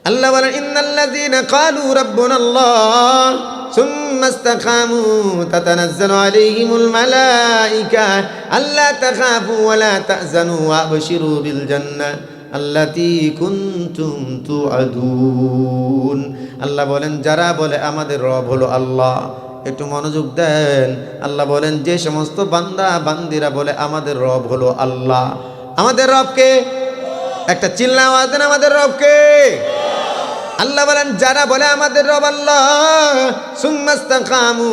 আল্লাহ বলেন ইন্নাল্লাযীনা ক্বালু রাব্বুনাল্লাহ সুম্মা ইসতাকামু তাতানাজ্জালু আলাইহিমুল মালায়েকা আল্লা তাখাফু ওয়া লা তাহজানু ওয়া আবশিরু বিল জান্নাহ আল্লাতী কুনতুম তুআদুন। আল্লাহ বলেন যারা বলে আমাদের রব হলো আল্লাহ, একটু মনোযোগ দেন। আল্লাহ বলেন যে সমস্ত বান্দা বান্দিরা বলে আমাদের রব হলো আল্লাহ, আমাদের রবকে একটা চিল্লা আওয়াজ দেন, আমাদের রবকে। আল্লাহ বলেন যারা বলে আমাদের রব আল্লাহ সুম্মা ইসতাকামু,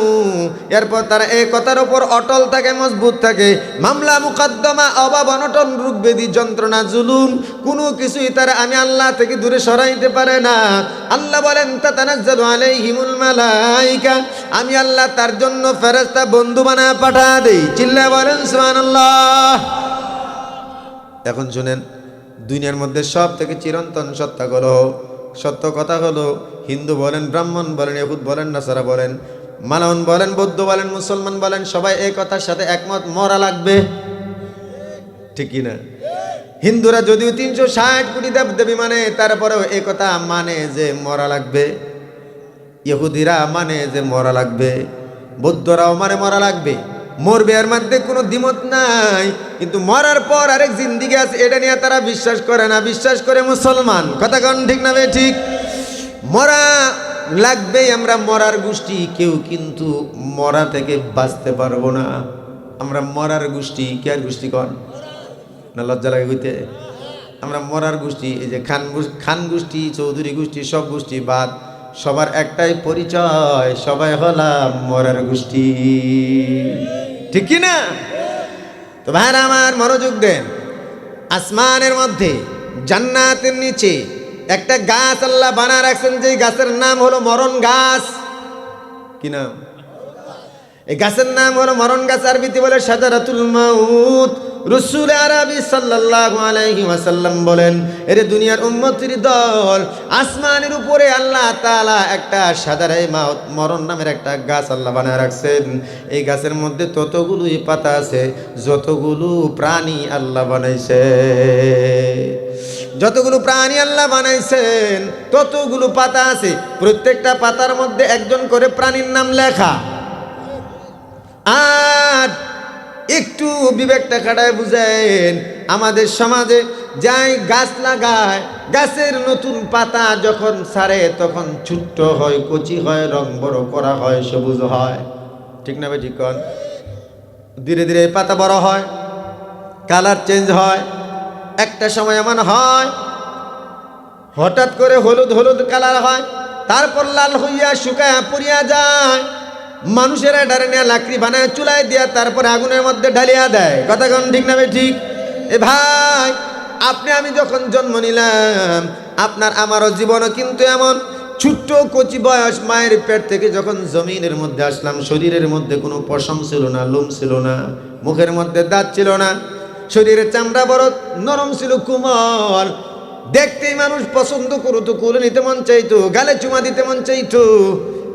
এরপর তারা এই কথার উপর অটল থাকে, মজবুত থাকে। মামলা মুকদ্দমা, অভাব অনটন, রোগ ব্যাধি, যন্ত্রণা, জুলুম, কোনো কিছুই তারা আমি আল্লাহ থেকে দূরে সরাইতে পারে না। আল্লাহ বলেন তাতানাজ্জালু আলাইহিমুল মালায়েকা, আমি আল্লাহ তার জন্য ফেরেশতা বন্ধু বানায় পাঠা দেই। চিল্লায় বলেন সুবহানাল্লাহ। এখন শুনেন, দুনিয়ার মধ্যে সব থেকে চিরন্তন সত্য কথা হলো, হিন্দু বলেন, ব্রাহ্মণ বলেন, ইহুদ বলেন, নাসারা বলেন, মালাউন বলেন, বৌদ্ধ বলেন, মুসলমান বলেন, সবাই এই কথার সাথে একমত, মরা লাগবে। ঠিক কি না? হিন্দুরা যদিও 360 কোটি দেবদেবী মানে, তারপরেও এই কথা মানে যে মরা লাগবে। ইহুদিরা মানে যে মরা লাগবে, বৌদ্ধরাও মানে মরা লাগবে, মরবে, এর মধ্যে কোনো দ্বিমত নাই। কিন্তু মরার পর আরেক জিন্দিগি আছে, এটা নিয়ে তারা বিশ্বাস করে না, বিশ্বাস করে মুসলমান। কথা কোন ঠিক না? ঠিক, মরা লাগবেই। আমরা মরার গোষ্ঠী, কেউ কিন্তু মরা থেকে বাঁচতে পারবো না। আমরা মরার গোষ্ঠী। কে আর গোষ্ঠী কন না? লজ্জা লাগে কইতে? আমরা মরার গোষ্ঠী। এই যে খান গোষ্ঠী, চৌধুরী গোষ্ঠী, সব গোষ্ঠী বাদ, সবার একটাই পরিচয়, সবাই হলাম মরার গোষ্ঠী। ঠিক কি না? তো ভাইরা আমার মনোযোগ দেন। আসমানের মধ্যে জান্নাতের নিচে একটা গাছ আল্লাহ বানায় রাখছেন, যে গাছের নাম হলো মরণ গাছ। কি নাম? এই গাছের নাম হলো মরণ গাছ, আরবিতে বলে শাজারাতুল মাউত। রাসূল আরবি সাল্লাল্লাহু আলাইহি ওয়াসাল্লাম বলেন, এরে দুনিয়ার উম্মতের দল, আসমানের উপরে আল্লাহ তাআলা একটা শাজারায়ে মাউত, মরণ নামের একটা গাছ আল্লাহ বানায় রাখছেন। এই গাছের মধ্যে ততগুলোই পাতা আছে যতগুলো প্রাণী আল্লাহ বানাইছে। যতগুলো প্রাণী আল্লাহ বানাইছেন ততগুলো পাতা আছে, প্রত্যেকটা পাতার মধ্যে একজন করে প্রাণীর নাম লেখা। আর একটু বিবেকটা খাটায় বুঝেন, আমাদের সমাজে যাই গাছ লাগায়, গাছের নতুন পাতা যখন ছাড়ে তখন ছোট্ট হয়, কচি হয়, রং বড় করা হয়, সবুজ হয়। ঠিক না ভাই? ঠিক কন? ধীরে ধীরে পাতা বড় হয়, কালার চেঞ্জ হয়। একটা সময় এমন হয় হঠাৎ করে হলুদ হলুদ কালার হয়, তারপর লাল হইয়া শুকায় পড়িয়া যায়। মানুষেরা এটারে নিয়ে লাকড়ি বানায় চুলায় দিয়া তারপরে আগুনের মধ্যে ঢালিয়া দেয়। কথা কোন ঠিক না? ঠিক। এ ভাই, আপনি আমি যখন জন্ম নিলাম, আপনার আমারও জীবনও কিন্তু এমন। ছোট্ট কচি বয়স, মায়ের পেট থেকে যখন জমিনের মধ্যে আসলাম, শরীরের মধ্যে কোনো পশম ছিল না, লোম ছিল না, মুখের মধ্যে দাঁত ছিল না, শরীরের চামড়া বড় নরম ছিল, কোমল। দেখতেই মানুষ পছন্দ করতো, কোলে নিতে মন চাইতো, গালে চুমা দিতে মন চাইতো।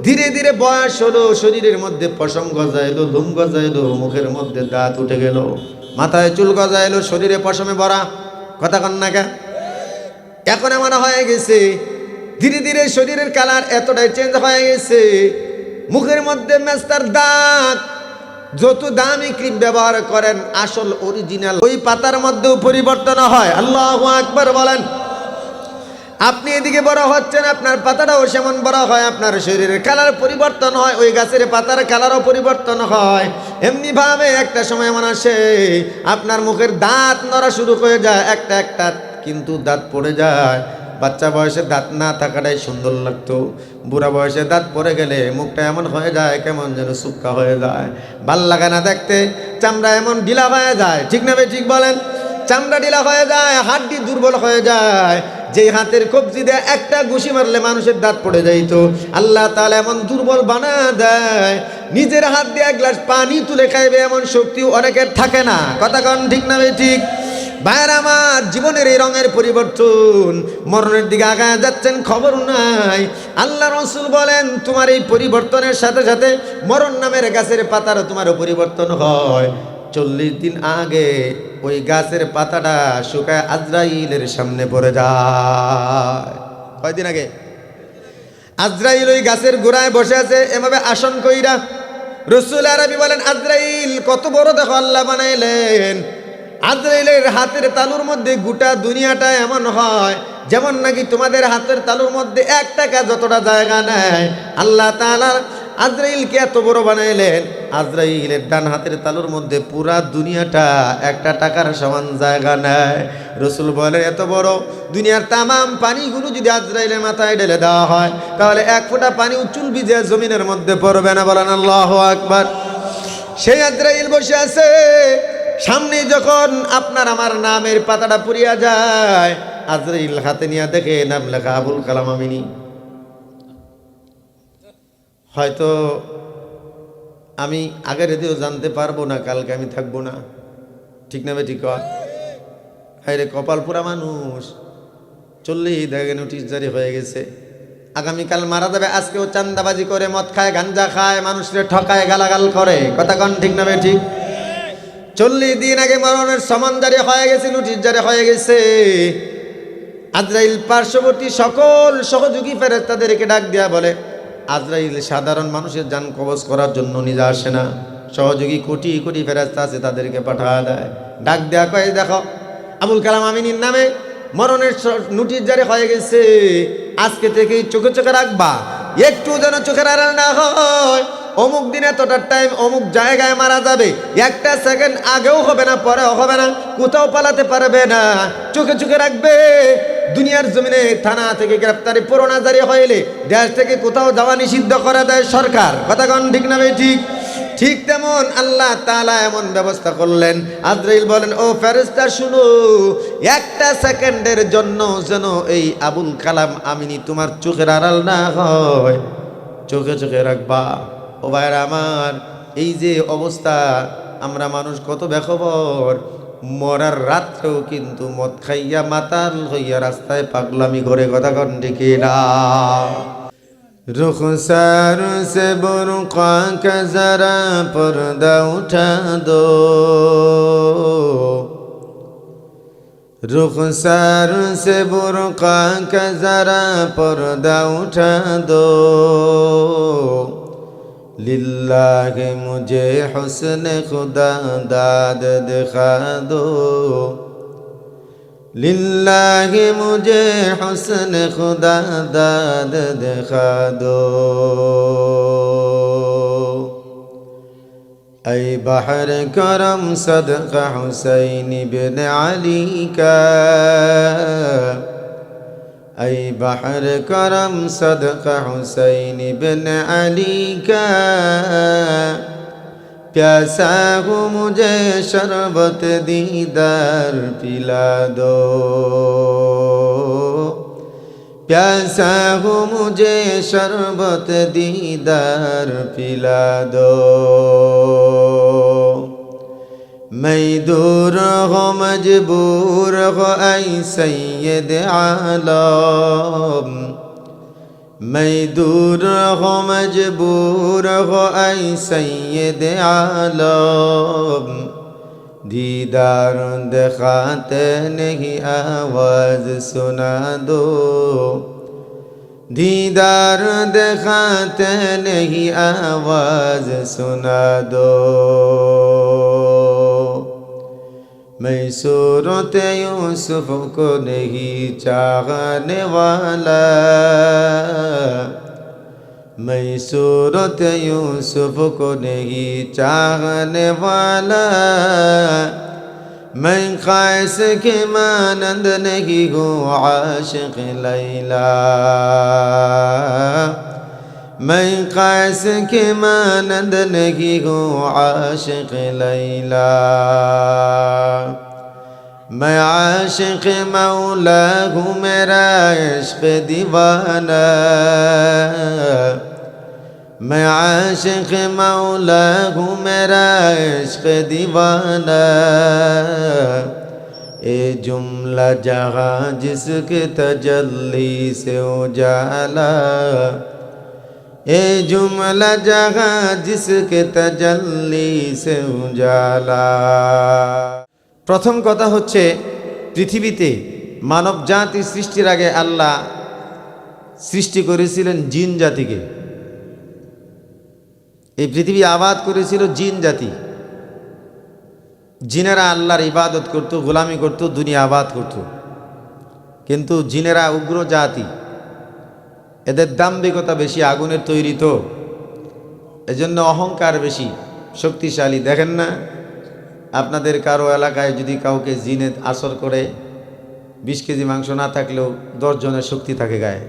ধীরে ধীরে বয়স হলো, শরীরের মধ্যে পশম গজাইলো, লোম গজাইলো, মুখের মধ্যে দাঁত উঠে গেল, মাথায় চুল গজাইলো, শরীরে পশমে ভরা। কথা কন না? এখন এমন হয়ে গেছে, ধীরে ধীরে শরীরের কালার এতটাই চেঞ্জ হয়ে গেছে, মুখের মধ্যে মেস্তার দাঁত। যত দামি ক্রিম ব্যবহার করেন, আসল অরিজিনাল ওই পাতার মধ্যেও পরিবর্তন হয়। আল্লাহু আকবার বলেন। আপনি এদিকে বড় হচ্ছেন, আপনার পাতাটাও সেমন বড় হয়, আপনার শরীরের কালার পরিবর্তন হয়, ওই গাছের পাতার কালারও পরিবর্তন হয়। এমনি ভাবে একটা সময় এমন আসে, আপনার মুখের দাঁত নড়া শুরু হয়ে যায়, একটা একটা কিন্তু দাঁত পড়ে যায়। বাচ্চা বয়সে দাঁত না থাকাটাই সুন্দর লাগতো, বুড়া বয়সে দাঁত পড়ে গেলে মুখটা এমন হয়ে যায়, কেমন যেন শুক্কা হয়ে যায়, ভাল লাগে না দেখতে। চামড়া এমন ঢিলা হয়ে যায়। ঠিক না ভাই? ঠিক বলেন। চামড়া ঢিলা হয়ে যায়, হাড্ডি দুর্বল হয়ে যায়। যে হাতের কবজি দিয়ে একটা ঘুষি মারলে মানুষের দাঁত পড়ে যাইত, আল্লাহ তাআলা এমন দুর্বল বানা দেয়, নিজের হাত দিয়ে এক গ্লাস পানি তুলে খাইবে এমন শক্তি অনেকের থাকে না। কথা কন ঠিক না ভাই? ঠিক। ভাইয়ের আমার, জীবনের এই রঙের পরিবর্তন, মরণের দিকে আগায় যাচ্ছেন, খবর নাই। আল্লাহ রাসূল বলেন, তোমার এই পরিবর্তনের সাথে সাথে মরণ নামের গাছের পাতারও তোমারও পরিবর্তন হয়। 40 দিন আগে ওই গাছের পাতাটা শুকায় আজরাইলের সামনে পড়ে যায়। কয়দিন আগে আজরাইল ওই গাছের গোড়ায় বসে আছে এভাবে আসন কইরা। রাসূল আরবি বলেন আজরাইল কত বড় দেখো আল্লাহ বানাইলেন। আজরাইলের হাতের তালুর মধ্যে গোটা দুনিয়াটা এমন হয় যেমন নাকি তোমাদের হাতের তালুর মধ্যে 1 টাকা যতটা জায়গা নেয়। আল্লাহ তাআলা আজরাইলকে এত বড় বানাইলেন, আজরাইলের ডান হাতের তালুর মধ্যে পুরা দুনিয়াটা 1 টাকার সমান জায়গা নেয়। রাসূল বলে এত বড় দুনিয়ার তামাম পানিগুলো যদি আজরাইলের মাথায় ঢেলে দেওয়া হয় তাহলে 1 ফোঁটা পানি চুল ভিজে জমিনের মধ্যে পড়বে না। বলেন আল্লাহু আকবার। সেই আজরাইল বসে আছে, সামনে যখন আপনার আমার নামের পাতাটা পুড়িয়া যায়, আজরাইল হাতে নিয়ে দেখে নাম লেখা আবুল কালাম আমিনী। হয়তো আমি আগের দিয়েও জানতে পারবো না কালকে আমি থাকবো না, ঠিক না ঠিক? হায় রে কপাল পুরা মানুষ, চললেই দেখে নোটিশ জারি হয়ে গেছে, আগামীকাল মারা যাবে। আজকেও চান্দাবাজি করে, মদ খায়, গাঞ্জা খায়, মানুষের ঠকায়, গালাগাল করে, কথা কন ঠিক না ঠিক? 40 দিন আগে মরণের সমান জারি হয়ে গেছে, নোটিশ জারি হয়ে গেছে। আজরাইল পার্শ্ববর্তী সকল সহযোগী ফেরেশতাদেরকে ডাক দিয়া বলে, আজরাইল সাধারণ মানুষের জান কবজ করার জন্য নিজে আসে না, সহযোগী কোটি কোটি ফেরেশতা আছে তাদেরকে পাঠায় দেয়। ডাক দেয়া কয় দেখো আবুল কালাম আমিনীর নামে মরণের নোটিশ জারি হয়ে গেছে, আজকে থেকেই চোখে চোখে রাখবা, একটু যেন চোখের আড়াল না হয়। অমুক দিনে এতটার টাইম অমুক জায়গায় মারা যাবে, 1 সেকেন্ড আগেও হবে না পরেও হবে না, কোথাও পালাতে পারবে না, চোখে চোখে রাখবে। দুনিয়ার জমিনে থানা থেকে গ্রেফতারি পরোয়ানা জারি হইলে দেশ থেকে কোথাও যাওয়া নিষিদ্ধ করে দেয় সরকার, কথা কন ঠিক না ঠিক? ঠিক তেমন আল্লাহ তাআলা এমন ব্যবস্থা করলেন। আজরাইল বলেন ও ফেরেশতা শুনো, 1 সেকেন্ডের জন্য যেন এই আবুল কালাম আমিনী তোমার চোখের আড়াল না হয়, চোখে চোখে রাখবা। ও ভাইরা আমার, এই যে অবস্থা, আমরা মানুষ কত বেখবর, মরার রাত্রেও কিন্তু মদ খাইয়া মাতাল হইয়া রাস্তায় পাগলামি করে, কথা কন ঠিক না? रुखसार से बुरक़ा का जरा पर्दा उठा दो, रुखसार से बुरक़ा का जरा पर्दा उठा दो, लिल्लाहि मुझे हुस्न खुदा दाद दिखा दो, लिल्लाहि मुझे हुस्न खुदा दाद दिखा दो। ऐ बहर करम सदका हुसैन बिन अली का, ऐ बहर करम सदका हुसैन बिन अली का, प्यासा हूँ मुझे शरबत दीदार पिला दो, प्यासा हूँ मुझे शरबत दीदार पिला दो। मैं दूर हो मजबूर हो ऐ सैयद आलम, मैं दूर हो मजबूर हो ऐ सैयद आलम, दीदार दिखाते नहीं आवाज़ सुना दो, दीदार दिखाते नहीं आवाज़ सुना दो। मैं सूरत यूसुफ को नहीं चाहने वाला, मैं सूरत यूसुफ को नहीं चाहने वाला, मैं ख़ाइस के मानंद नहीं हूँ आशिक़ लैला, मैं ख़ाइस के मानंद नहीं हूँ आशिक़ लैला, मैं आशिक़ मौला हूँ मेरा इश्क़ दीवाना, मैं आशिक़ मौला हूँ मेरा इश्क़ दीवाना, ए जुमला जहाँ जिसके तजल्ली से उजाला, ए जुमला जहाँ जिसके तजल्ली से उजाला। প্রথম কথা হচ্ছে পৃথিবীতে মানব জাতি সৃষ্টির আগে আল্লাহ সৃষ্টি করেছিলেন জিন জাতিকে। এই পৃথিবী আবাদ করেছিল জিন জাতি। জিনেরা আল্লাহর ইবাদত করত, গোলামি করত, দুনিয়া আবাদ করত। কিন্তু জিনেরা উগ্র জাতি, এদের দাম্ভিকতা বেশি, আগুনের তৈরি তো, এজন্য অহংকার বেশি, শক্তিশালী। দেখেন না, আপনাদের কারো এলাকায় যদি কাউকে জিনে আসর করে, 20 কেজি মাংস না থাকলেও 10 জনের শক্তি থাকে গায়ে,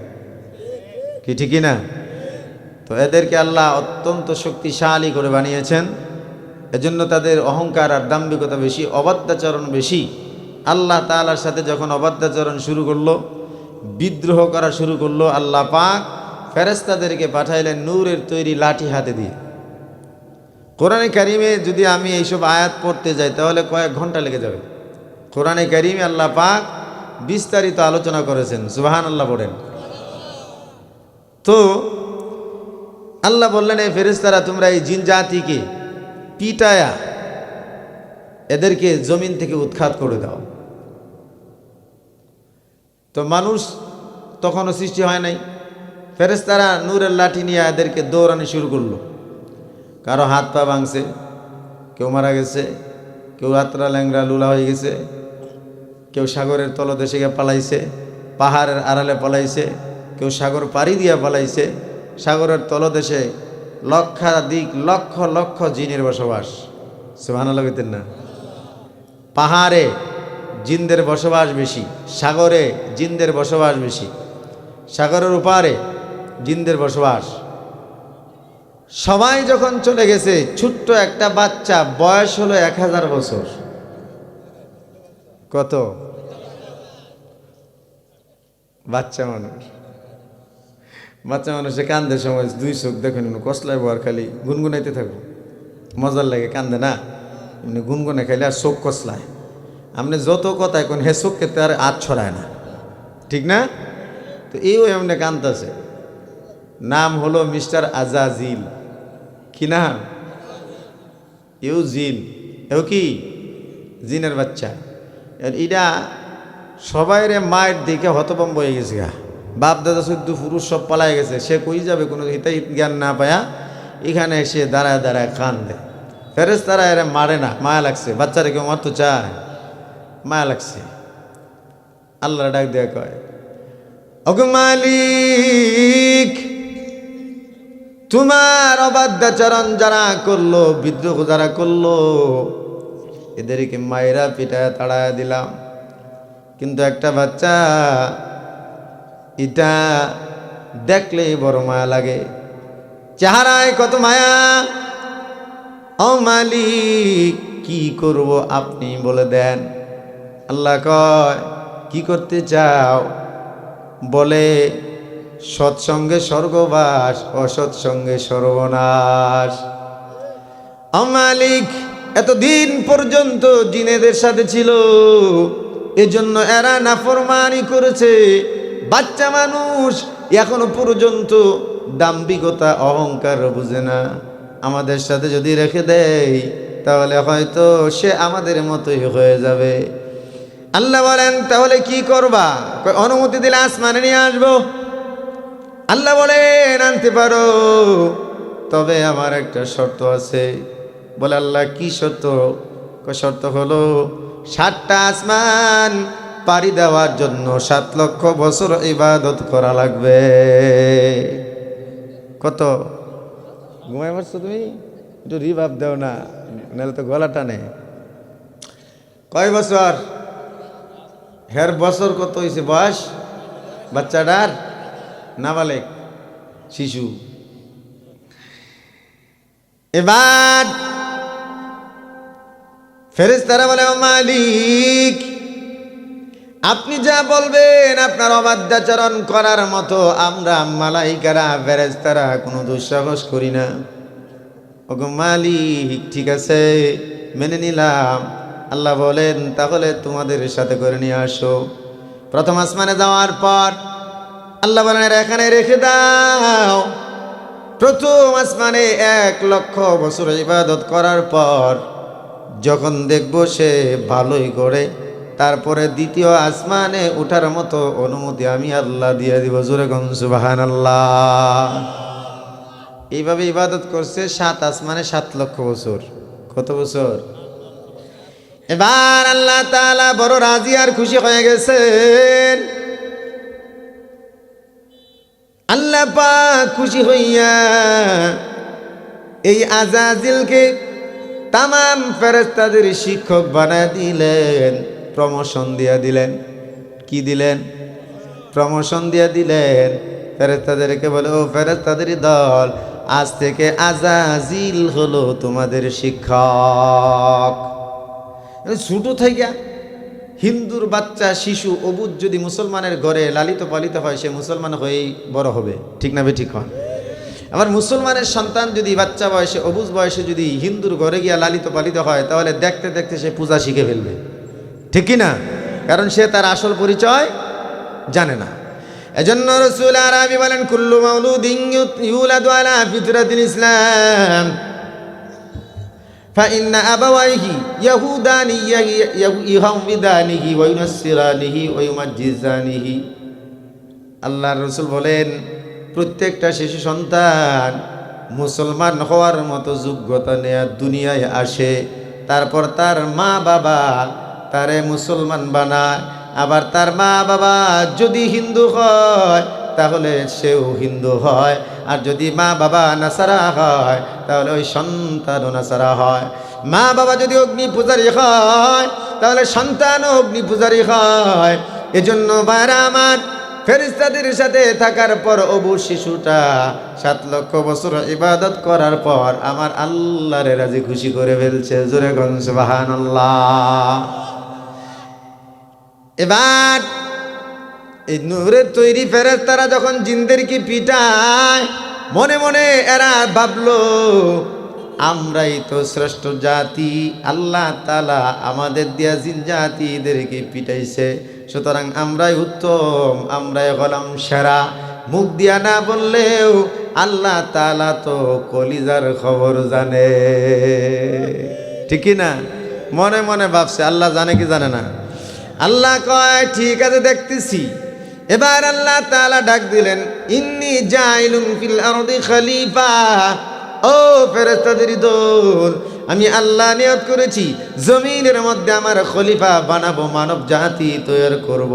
কি ঠিকই না? তো এদেরকে আল্লাহ অত্যন্ত শক্তিশালী করে বানিয়েছেন। এজন্য তাদের অহংকার আর দাম্ভিকতা বেশি, অবাধ্যাচরণ বেশি। আল্লাহ তাআলার সাথে যখন অবাধ্যাচরণ শুরু করলো, বিদ্রোহ করা শুরু করলো, আল্লাহ পাক ফেরেশতাদেরকে পাঠাইলেন নূরের তৈরি লাঠি হাতে দিয়ে। কোরআনে কারিমে যদি আমি এইসব আয়াত পড়তে যাই তাহলে কয়েক ঘন্টা লেগে যাবে। কোরআনে কারিমে আল্লাহ পাক বিস্তারিত আলোচনা করেছেন, সুবহানাল্লাহ বলেন। তো আল্লাহ বললেন, এই ফেরেশতারা তোমরা এই জিন জাতিকে পিটায়া এদেরকে জমিন থেকে উৎখাত করে দাও। তো মানুষ তখনও সৃষ্টি হয় নাই। ফেরেশতারা নূরের লাঠি নিয়ে এদেরকে দৌড়ানো শুরু করলো। কারো হাত পা ভাঙছে, কেউ মারা গেছে, কেউ আত্রা ল্যাংরা লুলা হয়ে গেছে, কেউ সাগরের তলদেশে গিয়ে পালাইছে, পাহাড়ের আড়ালে পালাইছে, কেউ সাগর পাড়ি দিয়া পালাইছে। সাগরের তলদেশে লক্ষাধিক লক্ষ লক্ষ জিনের বসবাস, সুবহানাল্লাহ কইতেন না? পাহাড়ে জিনদের বসবাস বেশি, সাগরে জিনদের বসবাস বেশি, সাগরের উপারে জিনদের বসবাস। সবাই যখন চলে গেছে, ছোট্ট একটা বাচ্চা, বয়স হলো 1000 বছর। কত? বাচ্চা মানুষ, বাচ্চা মানুষে কান্দে সময় 2 চোখ দেখেন কসলায় বর, খালি গুনগুনাইতে থাকবো, মজার লাগে, কান্দে না এমনি গুনগুনে খাইলে আর চোখ কসলায়। আপনি যত কথা এখন হে চোখ খেতে আর হাত ছড়ায় না, ঠিক না? তো এইও এমনি কান্দতেছে। নাম হলো মিস্টার আজাজিল। কি নাম? এও জিন, এও কি জিনের বাচ্চা। এটা সবাইরে মায়ের দিকে হতভম্ব হয়ে গেছে গা। বাপ দাদা শুদ্ধ পুরুষ সব পালায় গেছে, সে কই যাবে কোনো হিতাহিত জ্ঞান না পায়া এখানে এসে দাঁড়ায় দাঁড়ায় কান্দে। ফেরেশতারা এরা মারে না, মায়া লাগছে, বাচ্চারা কেউ মারতে চায়, মায়া লাগছে। আল্লাহ ডাক দেয়া কয়, ওগো মালিক, তোমার অবাধ্যাচরণ যারা করলো, বিদ্রোহ যারা করলো, এদেরকে মায়েরা পিটায় তাড়ায় দিলাম। কিন্তু একটা বাচ্চা, এটা দেখলেই বড় মায়া লাগে, চেহারায় কত মায়া। ও মালিক, কি করব আপনি বলে দেন। আল্লাহ কয়, কি করতে চাও? বলে, সৎসঙ্গে স্বর্গবাস, অসৎসঙ্গে সর্বনাশ। ও মালিক, এতদিন পর্যন্ত জিনেদের সাথে ছিল, এজন্য এরা নাফরমানি করেছে। বাচ্চা মানুষ এখনো পর্যন্ত দাম্ভিকতা অহংকার বুঝে না। আমাদের সাথে যদি রেখে দেয় তাহলে হয়তো সে আমাদের মতোই হয়ে যাবে। আল্লাহ বলেন, তাহলে কি করবা? অনুমতি দিলে আসমানে নিয়ে আসবো। আল্লাহ বলেন, আনতে পারো, তবে আমার একটা শর্ত আছে। বলে, আল্লাহ কি শর্ত? শর্ত হলো 7টা আসমান পাড়ি দেওয়ার জন্য 7 লক্ষ বছর ইবাদত করা লাগবে। কত? ঘুমাই পারছো তুমি? একটু রিভাব দাও না, নাহলে তো গলা টানে। কয় বছর? হের বছর কত হয়েছে বয়স বাচ্চাটার? নাবালেক, শিশু। এবার ফেরেশতারা বলে, ও মালিক, আপনি যা বলবেন, আপনার অবাধ্যাচরণ করার মতো আমরা মালাইকারা ফেরেশতারা কোনো দুঃসাহস করি না। ওগো মালিক, ঠিক আছে, মেনে নিলাম। আল্লাহ বলেন, তাহলে তোমাদের সাথে করে নিয়ে আসো। প্রথম আসমানে যাওয়ার পর আল্লাহ বলেন, এখানে রেখে দাও। প্রথম আসমানে 1 লক্ষ বছর ইবাদত করার পর যখন দেখবো সে ভালোই করে তারপরে দ্বিতীয় আসমানে ওঠার মতো অনুমতি আমি আল্লাহ দিয়ে দিব। জোরে কোন সুবহানাল্লাহ। এইভাবে ইবাদত করছে 7 আসমানে 7 লক্ষ বছর। কত বছর? এবার আল্লাহ তাআলা বড় রাজি আর খুশি হয়ে গেছেন। আল্লাহ পাক খুশি হইয়া এই আজাজিলকে তামাম ফেরেশতাদের শিক্ষক বানায় দিলেন, প্রমোশন দিয়া দিলেন। কি দিলেন? প্রমোশন দিয়া দিলেন। ফেরেশতাদেরকে বলে, ও ফেরেশতাদের দল, আজ থেকে আজাজিল হলো তোমাদের শিক্ষক। ছোট থেকে হিন্দুর বাচ্চা শিশু অবুঝ যদি মুসলমানের ঘরে লালিত পালিত হয়, সে মুসলমান হয়েই বড় হবে। ঠিক না ঠিক হন? আবার মুসলমানের সন্তান যদি বাচ্চা বয়সে অবুঝ বয়সে যদি হিন্দুর ঘরে গিয়া লালিত পালিত হয়, তাহলে দেখতে দেখতে সে পূজা শিখে ফেলবে। ঠিক কি না? কারণ সে তার আসল পরিচয় জানে না। এজন্য রাসূল আরবি বলেন, কুল্লু মাউলুদিন ইউলাদু আলা ফিতরাতিল ইসলাম ফাইন্না আবাওয়াইহি ইয়াহুদানিহি ওয়া ইউনাসসিরানিহি ওয়া ইউমাজ্জিসানিহি। আল্লাহর রাসূল বলেন, প্রত্যেকটা শিশু সন্তান মুসলমান হওয়ার মতো যোগ্যতা নিয়ে দুনিয়ায় আসে, তারপর তার মা বাবা তারে মুসলমান বানায়। আবার তার মা বাবা যদি হিন্দু হয় তাহলে সেও হিন্দু হয়, আর যদি মা বাবা নাসারা হয় তাহলে ওই সন্তানও নাসারা হয়। মা বাবা যদি অগ্নি পূজারী হয় তাহলে সন্তানও অগ্নি পূজারী হয়। এজন্য বাইরা আমার, ফেরেশতাদের সাথে থাকার পর অবু শিশুটা 7 লক্ষ বছর ইবাদত করার পর আমার আল্লাহরে রাজি খুশি করে ফেলছে। জোরে কোন সুবহানাল্লাহ। এবার এই নূরের তৈরি ফেরেশতারা যখন জিনদেরকে পিটায়, মনে মনে এরা ভাবলো, আমরাই তো শ্রেষ্ঠ জাতি, আল্লাহ তাআলা আমাদের দিয়া জিন জাতিদেরকে পিটাইছে, সুতরাং আমরাই উত্তম, আমরাই হলাম সেরা। মুখ দিয়া না বললেও আল্লাহ তাআলা তো কলিজার খবর জানে। ঠিক না? মনে মনে ভাবছে, আল্লাহ জানে কি জানে না? আল্লাহ কয়, ঠিক আছে দেখতেছি। এবার আল্লাহ তাআলা ডাক দিলেন, ইন্নী জাইলুন ফিল আরদি খলিফা। ও ফেরেশতাদের দল, আমি আল্লাহ নিয়ত করেছি জমিনের মধ্যে আমার খলিফা বানাবো, মানব জাতি তৈরি করব।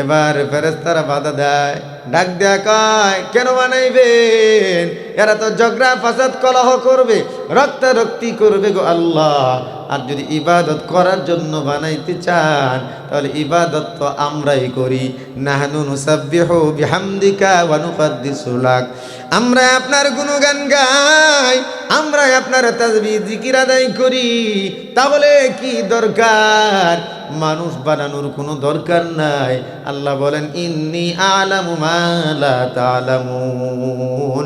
এবার ফেরেশতারা বাধা দেয়, ডাক দেয়া কয়, কেন বানাইবেন? এরা তো ঝগড়া ফাসাদ কলহ করবে, রক্তারক্তি করবে গো আল্লাহ। আর যদি ইবাদত করার জন্য বানাইতে চান তাহলে ইবাদত তো আমরাই করি। নাহনু নুসাব্বিহু বিহামদিকা ওয়া নুকদ্দিসু লাক। আমরা আপনার গুণগান গাই, আমরা আপনার তাসবিহ জিকির আদায় করি। তাহলে কি দরকার? মানুষ বানানোর কোনো দরকার নাই। আল্লাহ বলেন, ইন্নী আ'লামু মা লা তা'লামুন।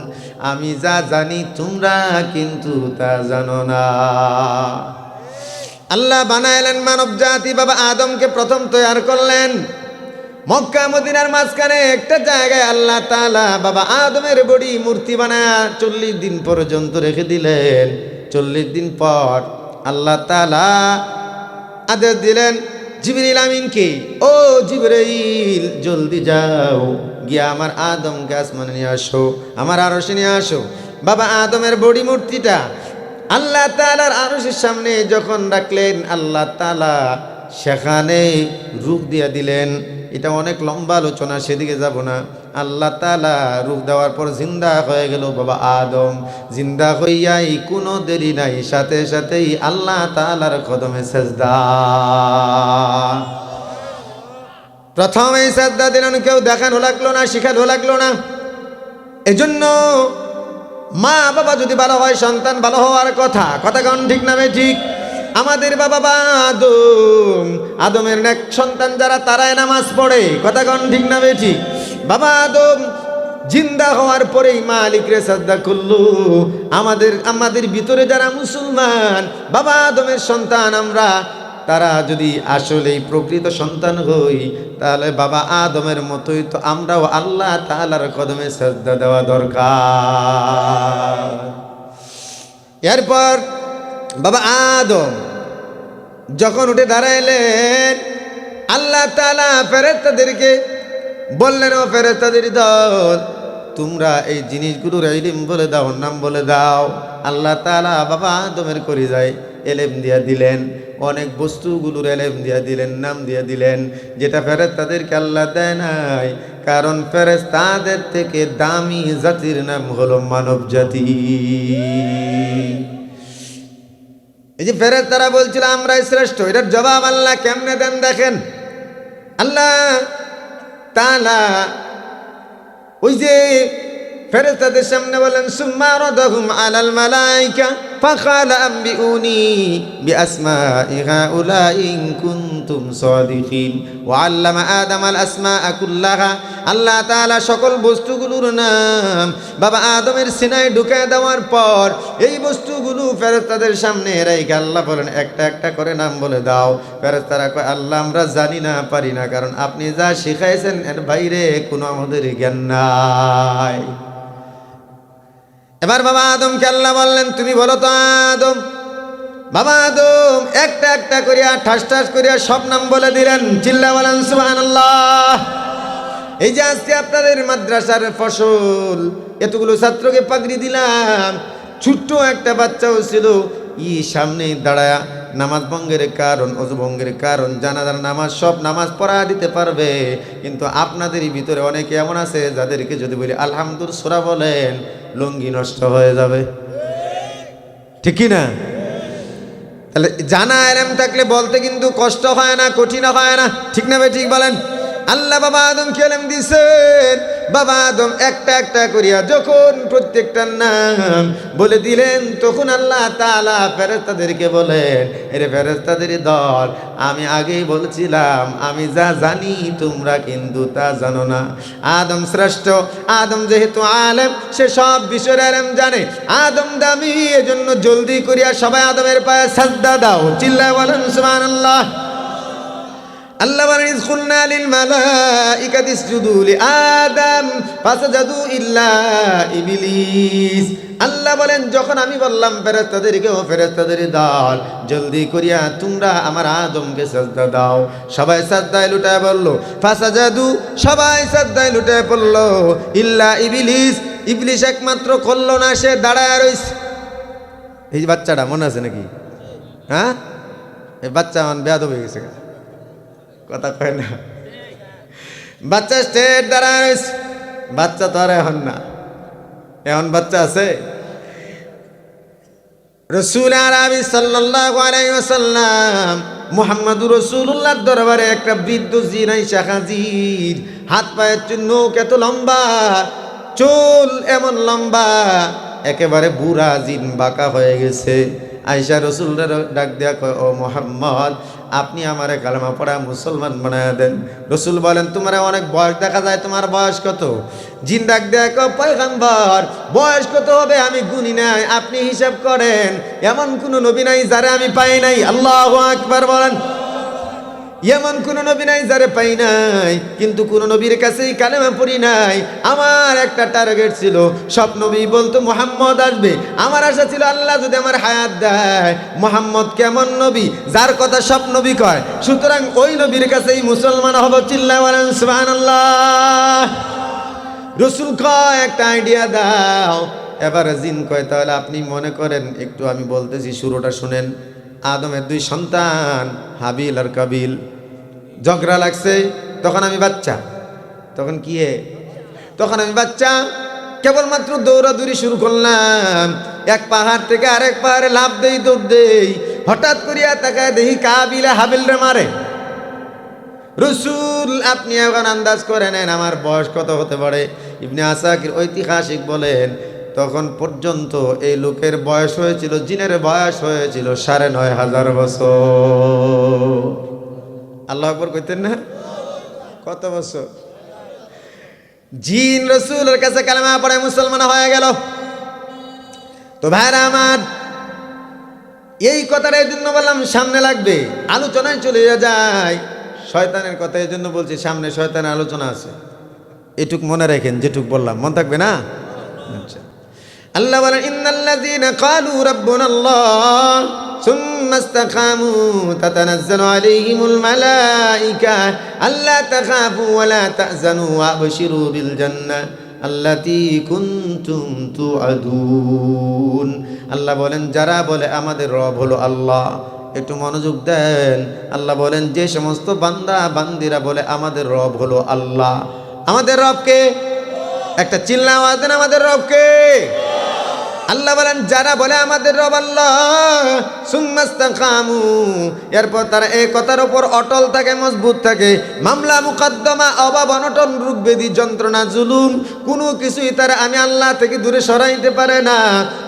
আমি যা জানি তোমরা কিন্তু তা জানো না। আল্লাহ বানাইলেন মানব জাতি, বাবা আদমকে প্রথম তৈরি করলেন। মক্কা মদিনার মাঝখানে একটা জায়গায় আল্লাহ তাআলা বাবা আদমের বডি মূর্তি বানায় 40 দিন পর্যন্ত রেখে দিলেন। 40 দিন পর আল্লাহ তাআলা আদেশ দিলেন জিবরিল আমিনকে, ও জিবরাইল জলদি যাও, গিয়া আমার আদমকে আসমানে নিয়ে আসো, আমার আরশে নিয়ে আসো। বাবা আদমের বডি মূর্তিটা আল্লাহ তাআলার আরশের সামনে যখন রাখলেন, আল্লাহ তাআলা সেখানে রূপ দিয়া দিলেন। এটা অনেক লম্বা আলোচনা, সেদিকে যাব না। আল্লাহ তাআলা রূপ দেওয়ার পর জিন্দা হয়ে গেল বাবা আদম। জিন্দা হইয়াই কোনো দেরি নাই, সাথে সাথেই আল্লাহ তাআলার কদমে সেজদা। প্রথমেই সেজদা দিলেন, কেউ দেখানো লাগলো না, শিখানো লাগলো না। এজন্য মা বাবা যদি ভালো হয় সন্তান ভালো হওয়ার কথা। কথা কোন ঠিক না ঠিক? আমাদের বাবা আদম, আদমের নেক সন্তান যারা তারাই নামাজ পড়ে। কথা কোন ঠিক না ঠিক? বাবা আদম জিন্দা হওয়ার পরেই মালিকরে সাজদা করলো। আমাদের ভিতরে যারা মুসলমান বাবা আদমের সন্তান আমরা, তারা যদি আসলেই প্রকৃত সন্তান হই তাহলে বাবা আদমের মতোই তো আমরাও আল্লাহ তাআলার কদমে সাজদা দেওয়া দরকার। এরপর বাবা আদম যখন উঠে দাঁড়াইলেন আল্লাহ তাআলা ফেরেশতাদেরকে বললেন, ও ফেরেশতাদের দল, তোমরা এই জিনিসগুলোর ইলম বলে দাও, নাম বলে দাও। আল্লাহ তাআলা বাবা আদমের কলিজায় এলেম দিয়া দিলেন, অনেক বস্তুগুলোর এলেম দিয়া দিলেন, নাম দিয়া দিলেন, যেটা ফেরেশতাদেরকে আল্লাহ দেয় নাই। কারণ ফেরেশতাদের থেকে দামি জাতির নাম হলো মানব জাতি। এই যে ফেরেশতারা বলছিল আমরাই শ্রেষ্ঠ, এটার জবাব আল্লাহ কেমনে দেন দেখেন। আল্লাহ তাআলা ওই যে ফেরেশতাদের সামনে বলেন, সুম্মা রাদাহুম আলাল মালাইকা ফাকালা আম্বিউনি বিআসমাই হাউলাই ইন কুনতুম সাদিকিন ওয়া আল্লামা আদম আল আসমাআ কুল্লাহা। আল্লাহ তাআলা সকল বস্তুগুলোর নাম বাবা আদমের সিনায় ঢুকায় দেওয়ার পর এই বস্তুগুলো ফেরেশতাদের সামনে রেখে আল্লাহ বলেন, একটা একটা করে নাম বলে দাও। ফেরেশতারা কয়, আল্লাহ আমরা জানি না, পারি না, কারণ আপনি যা শিখাইছেন এর বাইরে কোনো আমাদের জ্ঞান নাই। এবার বাবা আদমকে আল্লাহ বললেন, তুমি বলো তো আদম। বাবা আদম একটা একটা করিয়া ঠাস ঠাস করিয়া সব নাম বলে দিলেন। চিল্লা বলেন সুবহানাল্লাহ। এই যে আজকে আপনাদের মাদ্রাসার ফসল, এতগুলো ছাত্রকে পাগড়ি দিলাম, ছোট্ট একটা বাচ্চাও ছিল সামনে দাঁড়ায়া নামাজ ভঙ্গের কারণ, অজু ভঙ্গের কারণ, জানাজার নামাজ, সব নামাজ পড়া দিতে পারবে। কিন্তু আপনাদেরই ভিতরে অনেকে এমন আছে যাদেরকে যদি বলি আলহামদুলিল্লাহ সূরা বলেন, লুঙ্গি নষ্ট হয়ে যাবে, ঠিক কি না? তাহলে জানা এলেম থাকলে বলতে কিন্তু কষ্ট হয় না, কঠিন হয় না, ঠিক না ভাই? ঠিক বলেন। আল্লাহ বাবা আদমকে এলেম দিছেন। বাবা আদম একটা একটা করিয়া যখন প্রত্যেকটার নাম বলে দিলেন, তখন আল্লাহ তাআলা ফেরেশতাদেরকে বলেন, এরে ফেরেশতাদের দল, আমি আগেই বলছিলাম আমি যা জানি তোমরা কিন্তু তা জানো না। আদম শ্রেষ্ঠ, আদম যেহেতু আলেম, সে সব বিষয়ের এলেম জানে। আদম দামি, এজন্য জলদি করিয়া সবাই আদমের পায়ে সাজদা দাও। চিল্লায় বলেন সুবহানাল্লাহ। আল্লাহ বলেন, ইয কুলনা লিল মালাইকাতি ইসজুদু লিআদম ফাসাজাদু ইল্লা ইবলিস। আল্লাহ বলেন, যখন আমি বললাম ফেরেশতাদেরকে, ও ফেরেশতাদের দল, জলদি করিয়া তোমরা আমার আদমকে সাজদা দাও, সবাই সাজদায় লুটায় বলল, ফাসাজাদু, সবাই সাজদায় লুটায় পড়ল, ইল্লা ইবলিস, ইবলিস একমাত্র করলো না, সে দাঁড়ায় রইছে। এই যে বাচ্চাটা মনে আছে নাকি? হ্যাঁ, এই বাচ্চা আমার বেয়াদব হয়ে গেছে, কথা কয় না। বাচ্চা স্টেট দাঁড়ায়, বাচ্চা তো আর এখন না, এখন বাচ্চা আছে। রাসূল আরবি সাল্লাল্লাহু আলাইহি ওয়াসাল্লাম মুহাম্মদুর রাসূলুল্লাহর দরবারে একটা বৃদ্ধ জিন আইসা হাজির। হাত পায়ের নখ এত লম্বা, চুল এমন লম্বা, একেবারে বুড়া জিন, বাঁকা হয়ে গেছে। আয়েশা রাসূলের ডাক দেয়া কয়, ও মুহাম্মদ, আপনি আমারে কালেমা পড়া মুসলমান বানায় দেন। রাসূল বলেন, তোমার অনেক বয়স দেখা যায়, তোমার বয়স কত? জিন ডাক দেয়া কয়, পয়গম্বর, বয়স কত হবে আমি গুনি নাই, আপনি হিসাব করেন। এমন কোন নবী নাই যারে আমি পাই নাই। আল্লাহু আকবার বলেন। এমন কোন নবী নাই যারে পাই নাই, কিন্তু কোন নবীর কাছেই কালেমা পড়ি নাই। আমার একটা টার্গেট ছিল, সব নবী বলতো মুহাম্মদ আসবে। আমার আশা ছিল আল্লাহ যদি আমার হায়াত দেয়, মুহাম্মদ কেমন নবী যার কথা সব নবী কয়, সুতরাং ওই নবীর কাছেই মুসলমান হব। চিল্লায় বলেন সুবহানাল্লাহ। রাসূল কয়, একটা আইডিয়া দাও। এবারে জিন কয়, তাহলে আপনি মনে করেন একটু, আমি বলতেছি, শুরুটা শুনেন। আদমের দুই সন্তান হাবিল আর কাবিল, ঝগড়া লাগছে। তখন আমি বাচ্চা, তখন কি তখন আমি বাচ্চা, কেবলমাত্র দৌড়াদৌড়ি শুরু করলাম। এক পাহাড় থেকে আরেক পাহাড়ে লাফ দেই, দৌড় দেই। হঠাৎ করিয়া তাকায় দেখি কাবিলে হাবিলরে মারে। রাসূল, আপনি এখন আন্দাজ করে নেন আমার বয়স কত হতে পারে। ইবনে আসাকির ঐতিহাসিক বলেন, তখন পর্যন্ত এই লোকের বয়স হয়েছিল, জিনের বয়স হয়েছিল ৯,৫০০ বছর। আল্লাহু আকবার কইতেন না? কত বছর? জিন রাসূলের কাছে কালেমা পড়ে মুসলমান হয়ে গেল। তো ভাইরা আমার, এই কথাটা এই জন্য বললাম, সামনে লাগবে, আলোচনায় চলে যায়। শয়তানের কথা এই জন্য বলছি, সামনে শয়তানের আলোচনা আছে, এটুক মনে রাখেন, যেটুক বললাম মন থাকবে না? আচ্ছা, আল্লাহ বলেন, ইন্নাল্লাযীনা ক্বালু রাব্বুনাল্লাহ ثم استقاموا تتنزل عليهم الملائكة ألا تخافوا ولا تحزنوا وأبشروا بالجنة التي كنتم توعدون আল্লাহ বলেন যারা বলে আমাদের রব হলো আল্লাহ, একটু মনোযোগ দেন। আল্লাহ বলেন যে সমস্ত বান্দা বান্দিরা বলে আমাদের রব হলো আল্লাহ, আমাদের রবকে একটা চিল্লা আওয়াজ দেন, আমাদের রবকে। আল্লাহ বলেন যারা বলে আমাদের রব আল্লাহ, সুম্মাস্তাকামু, এরপর তারা এই কথার উপর অটল থাকে, মজবুত থাকে। মামলা মুকদ্দমা, অভাব অনটন, রোগ ব্যাধি, যন্ত্রণা, জুলুম, কোনো কিছুই তারা আমি আল্লাহ থেকে দূরে সরাইতে পারে না।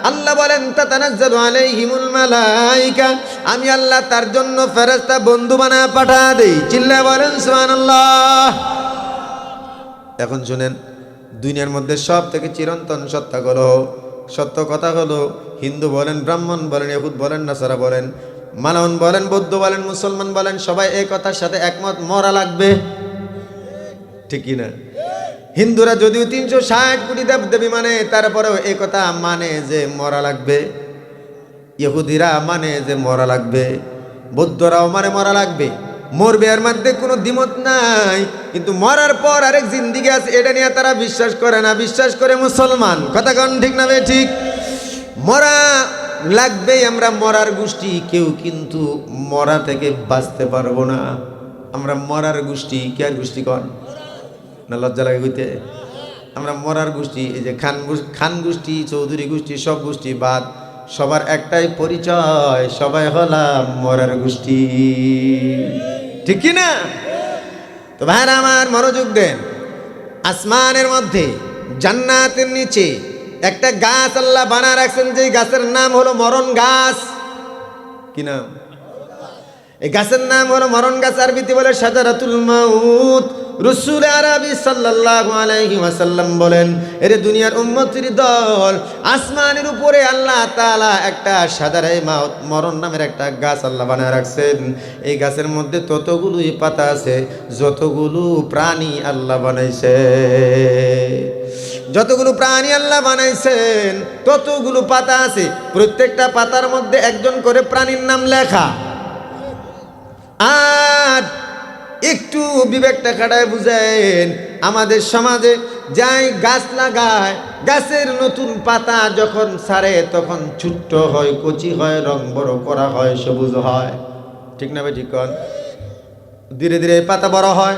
আল্লাহ বলেন তাতানাজ্জালু আলাইহিমুল মালাইকা, আমি আল্লাহ তার জন্য ফেরেশতা বন্ধু বানায় পাঠা দেই। চিল্লায় বলেন সুবহানাল্লাহ। এখন শুনেন, দুনিয়ার মধ্যে সব থেকে চিরন্তন সত্য কথা হলো, হিন্দু বলেন, ব্রাহ্মণ বলেন, ইহুদ বলেন, নাসারা বলেন, মালাউন বলেন, বৌদ্ধ বলেন, মুসলমান বলেন, সবাই এই কথার সাথে একমত, মরা লাগবে। ঠিক কি না? হিন্দুরা যদিও 360 কোটি দেবদেবী মানে, তারপরেও এই কথা মানে যে মরা লাগবে। ইহুদিরা মানে যে মরা লাগবে, বৌদ্ধরাও মানে মরা লাগবে। মরবে, এর মধ্যে কোনো দ্বিমত নাই। কিন্তু মরার পর আরেক জিন্দিগি আছে, এটা নিয়ে তারা বিশ্বাস করে না, বিশ্বাস করে মুসলমান। কথা কোন ঠিক না? ঠিক, মরা লাগবেই। আমরা মরার গোষ্ঠী, কেউ কিন্তু মরা থেকে বাঁচতে পারবো না। আমরা মরার গোষ্ঠী। কে গোষ্ঠী কন না? লজ্জা লাগে হইতে? আমরা মরার গোষ্ঠী। এই যে খান গোষ্ঠী, চৌধুরী গোষ্ঠী, সব গোষ্ঠী বাদ, সবার একটাই পরিচয়, সবাই হলাম মরার গোষ্ঠী। ঠিক কি না? তো ভাইরা আমার মনোযোগ দেন। আসমানের মধ্যে জান্নাতের নিচে একটা গাছ আল্লাহ বানায় রাখছেন, যে গাছের নাম হলো মরণ গাছ। কি নাম? এই গাছের নাম হলো মরণ গাছ, আরবিতে বলে শাজারাতুল মাউত। রাসূল আরবি সাল্লাল্লাহু আলাইহি ওয়াসাল্লাম বলেন, এরে দুনিয়ার উম্মতের দল, আসমানের উপরে আল্লাহ তাআলা একটা শাজারায়ে মাউত, মরণ নামের একটা গাছ আল্লাহ বানায় রাখছেন। এই গাছের মধ্যে ততগুলোই পাতা আছে যতগুলো প্রাণী আল্লাহ বানাইছে। যতগুলো প্রাণী আল্লাহ বানাইছেন ততগুলো পাতা আছে। প্রত্যেকটা পাতার মধ্যে একজন করে প্রাণীর নাম লেখা। আর একটু বিবেকটা খাটায় বুঝেন, আমাদের সমাজে যাই গাছ লাগায়, গাছের নতুন পাতা যখন ছাড়ে তখন ছোট্ট হয়, কচি হয়, রং বড় করা হয়, সবুজ হয়। ঠিক না ভাই? ঠিক কন। ধীরে ধীরে পাতা বড় হয়,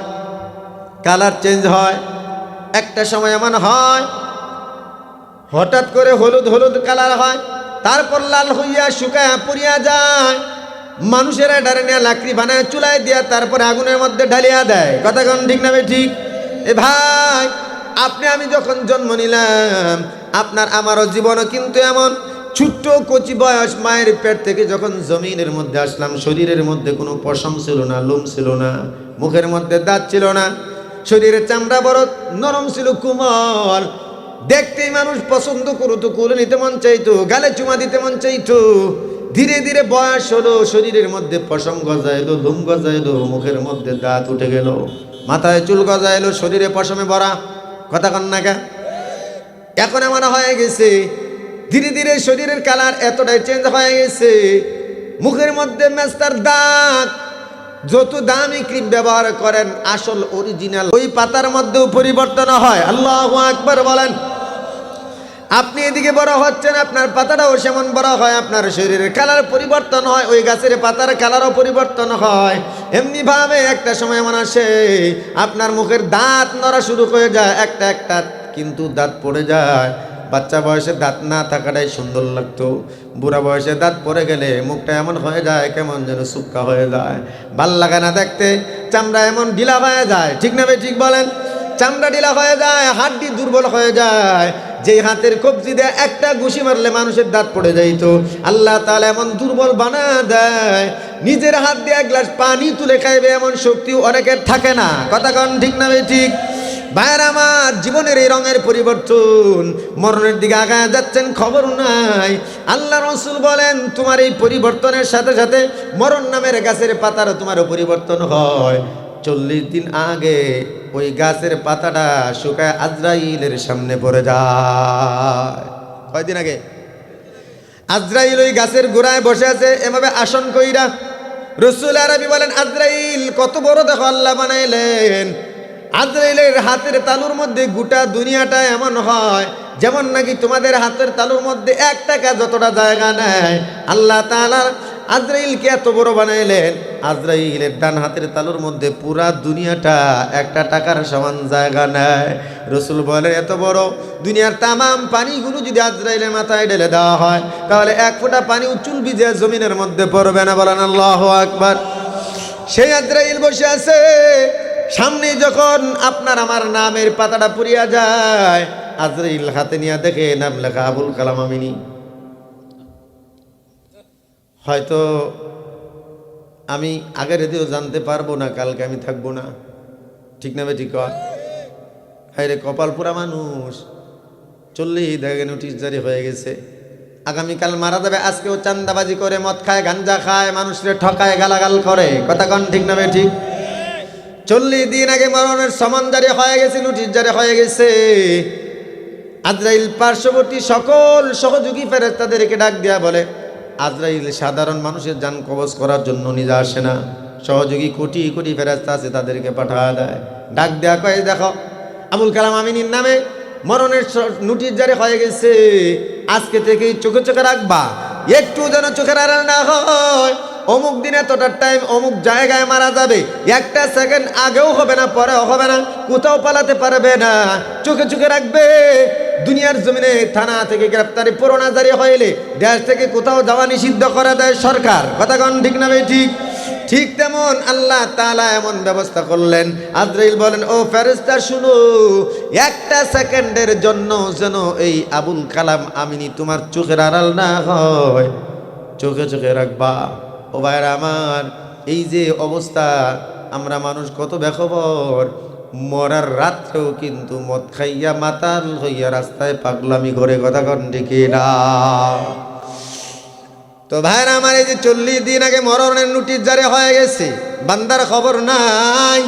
কালার চেঞ্জ হয়। একটা সময় এমন হয় হঠাৎ করে হলুদ হলুদ কালার হয়, তারপর লাল হইয়া শুকায় পড়িয়া যায়। মানুষেরা ডারে নিয়ে লাকড়ি বানায় চুলায় দিয়া তারপরে আগুনের মধ্যে ঢালিয়া দেয়। কথা কোন ঠিক না? ঠিক। এ ভাই, আপনি আমি যখন জন্ম নিলাম, আপনার আমারও জীবনও কিন্তু এমন। ছোট্ট কচি বয়স, মায়ের পেট থেকে যখন জমিনের মধ্যে আসলাম, শরীরের মধ্যে কোনো পশম ছিল না, লোম ছিল না, মুখের মধ্যে দাঁত ছিল না, শরীরের চামড়া বড় নরম ছিল, কোমল। দেখতেই মানুষ পছন্দ করতো, কোলে নিতে মন চাইতো, গালে চুমা দিতে মন চাইতো। ধীরে ধীরে বয়স হলো, শরীরের মধ্যে পশম গজাইলো, লোম গজাইলো, মুখের মধ্যে দাঁত উঠে গেল, মাথায় চুল গজাইলো, শরীরে পশমে ভরা। কথা কন না কে? এখন এমন হয়ে গেছে, ধীরে ধীরে শরীরের কালার এতটাই চেঞ্জ হয়ে গেছে, মুখের মধ্যে মেস্তার দাঁত। যত দামি ক্রিম ব্যবহার করেন, আসল অরিজিনাল ওই পাতার মধ্যেও পরিবর্তন হয়। আল্লাহু আকবার বলেন। আপনি এদিকে বড় হচ্ছেন, আপনার পাতাটাও সেমন বড় হয়, আপনার শরীরের কালার পরিবর্তন হয়, ওই গাছের পাতার কালারও পরিবর্তন হয়। এমনি ভাবে একটা সময় এমন আসে, আপনার মুখের দাঁত নড়া শুরু হয়ে যায়, একটা একটা কিন্তু দাঁত পড়ে যায়। বাচ্চা বয়সে দাঁত না থাকাটাই সুন্দর লাগতো, বুড়া বয়সে দাঁত পড়ে গেলে মুখটা এমন হয়ে যায়, কেমন যেন শুক্কা হয়ে যায়, ভাল লাগে না দেখতে। চামড়া এমন ঢিলা হয়ে যায়। ঠিক না ভাই? ঠিক বলেন। চামড়া ঢিলা হয়ে যায়, হাড্ডি দুর্বল হয়ে যায়। যে হাতের কবজি দিয়ে একটা ঘুষি মারলে মানুষের দাঁত পড়ে যাইত, আল্লাহ তাআলা এমন দুর্বল বানা দেয়, নিজের হাত দিয়ে এক গ্লাস পানি তুলে খাইবে এমন শক্তি অনেকের থাকে না। কথা কন ঠিক না ভাই? ঠিক। ভাইয়ের আমার, জীবনের এই রঙের পরিবর্তন, মরণের দিকে আগায় যাচ্ছেন, খবর নাই। আল্লাহ রাসূল বলেন, তোমার এই পরিবর্তনের সাথে সাথে মরণ নামের গাছের পাতারও তোমারও পরিবর্তন হয়। 40 দিন আগে ওই গাছের পাতাটা শুকায় আজরাইলের সামনে পড়ে যায়। কয়দিন আগে? আজরাইল ওই গাছের গোড়ায় বসে আছে এভাবে আসন কইরা। রসুল আরবি বলেন, আজরাইল কত বড় দেখো আল্লাহ বানাইলেন। আজরাইলের হাতের তালুর মধ্যে গোটা দুনিয়াটা এমন হয় যেমন নাকি তোমাদের হাতের তালুর মধ্যে 1 টাকা যতটা জায়গা নেয়। আল্লাহ তাআলা আজরাইলকে এত বড় বানাইলেন, আজরাইলের ডান হাতের তালুর মধ্যে পুরা দুনিয়াটা 1 টাকার সমান জায়গা নেয়। রসুল বলে, এত বড় দুনিয়ার তামাম পানিগুলো যদি আজরাইলের মাথায় ঢেলে দেওয়া হয় তাহলে 1 ফোঁটা পানি চুল ভিজে জমিনের মধ্যে পড়বে না। বলেন আল্লাহু আকবার। সেই আজরাইল বসে আছে, সামনে যখন আপনার আমার নামের পাতাটা পুড়িয়া যায়, আজরাইল হাতে নিয়ে দেখে নাম লেখা আবুল কালাম আমিনী। হয়তো আমি আগের দিয়েও জানতে পারবো না কালকে আমি থাকবো না, ঠিক না ঠিক? হায় রে কপাল পুরা মানুষ, চললেই দেখে নোটিশ জারি হয়ে গেছে, আগামীকাল মারা যাবে। আজকেও চান্দাবাজি করে, মদ খায়, গাঞ্জা খায়, মানুষের ঠকায়, গালাগাল করে, কথা কন ঠিক না ঠিক? 40 দিন আগে মরণের সমন জারি হয়ে গেছে, নোটিশ জারি হয়ে গেছে। আজরাইল পার্শ্ববর্তী সকল সহযোগী ফেরেশতাদেরকে ডাক দেয়া বলে, আজরাইল সাধারণ মানুষের জান কবজ করার জন্য নিজে আসে না, সহযোগী কোটি কোটি ফেরেশতা আছে তাদেরকে পাঠায় দেয়। ডাক দেয়া কয়, দেখো আবুল কালাম আমিনীর নামে মরণের নোটিশ জারি হয়ে গেছে, আজকে থেকেই চোখে চোখে রাখবা, একটু যেন চোখের আড়াল না হয়। অমুক দিনে এতটার টাইম অমুক জায়গায় মারা যাবে, 1 সেকেন্ড আগেও হবে না, পরেও হবে না, কোথাও পালাতে পারবে না, চোখে চোখে রাখবে। দুনিয়ার জমিনে থানা থেকে গ্রেফতারি পরোয়ানা জারি হইলে দেশ থেকে কোথাও যাওয়া নিষিদ্ধ করে দেয় সরকার, কথা কন ঠিক না ঠিক? ঠিক তেমন আল্লাহ তাআলা এমন ব্যবস্থা করলেন। আজরাইল বলেন, ও ফেরেশতা শুনো, 1 সেকেন্ডের জন্য যেন এই আবুল কালাম আমিনী তোমার চোখের আড়াল না হয়, চোখে চোখে রাখবা। ও ভাইরা আমার, এই যে অবস্থা, আমরা মানুষ কত বেখবর, মরার রাত্রেও কিন্তু মদ খাইয়া মাতাল হইয়া রাস্তায় পাগলামি করে, কথা কন ঠিক না? তো ভাইরা আমার, এই যে 40 দিন আগে মরণের নোটিশ জারি হয়ে গেছে, বান্দার খবর নাই।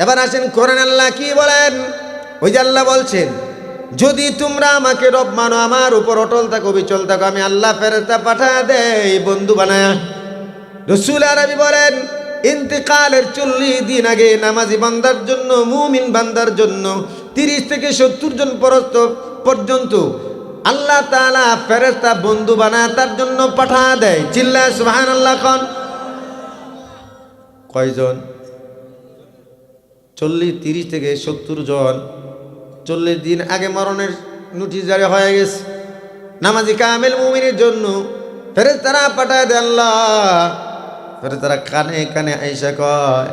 এবার আসেন কোরআন আল্লাহ কি বলেন। ওই যে আল্লাহ বলছেন, যদি তোমরা আমাকে রব মানো, আমার উপর অটল থাকো, বিচল থাকো, আমি আল্লাহ ফেরেশতা পাঠায় দেই বন্ধু বানায়া। রসুল আরবি বলেন, ইন্তেকালের 40 দিন আগে নামাজি বান্দার জন্য, মুমিন বান্দার জন্য 30 থেকে 70 জন পর্যন্ত আল্লাহ তাআলা ফেরেশতা বন্ধু বানায় তার জন্য পাঠায় দেয়। চিল্লায় সুবহানাল্লাহ কোন। কয়জন? 40, 30 থেকে 70 জন। 40 দিন আগে মরণের নোটিশ জারি হয়ে গেছে, নামাজি কামেল মুমিনের জন্য ফেরেশতারা পাঠায় দেয় আল্লাহ। ফেরেশতারা কানে কানে আইসা কয়,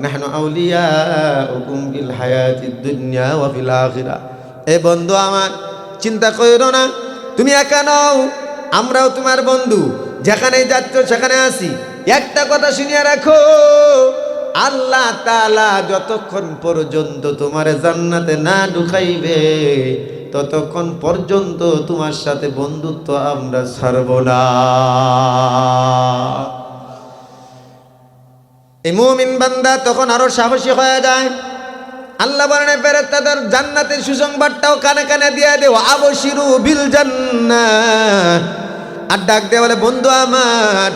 নাহনু আউলিয়াউকুম ফিল হায়াতিদ দুনিয়া ওয়া ফিল আখিরাহ। এ বন্ধু আমার, চিন্তা করো না, তুমি একা নও, আমরাও তোমার বন্ধু, যেখানে যাচ্ছ সেখানে আসি। একটা কথা শুনিয়ে রাখো, আল্লাহ তাআলা যতক্ষণ পর্যন্ত তোমার জান্নাতে না ঢুকাইবে ততক্ষণ পর্যন্ত তোমার সাথে বন্ধুত্ব আমরা ছাড়ব না। এই মুমিন বান্দা তখন আরো সাহসী হয়ে যায়। আল্লাহ বলেন, ফেরেশতাদের জান্নাতের সুসংবাদটাও কানে কানে দিয়ে দেও, আবশিরু বিল জান্নাহ। আর ডাক দিয়ে বলে, বন্ধু আমার,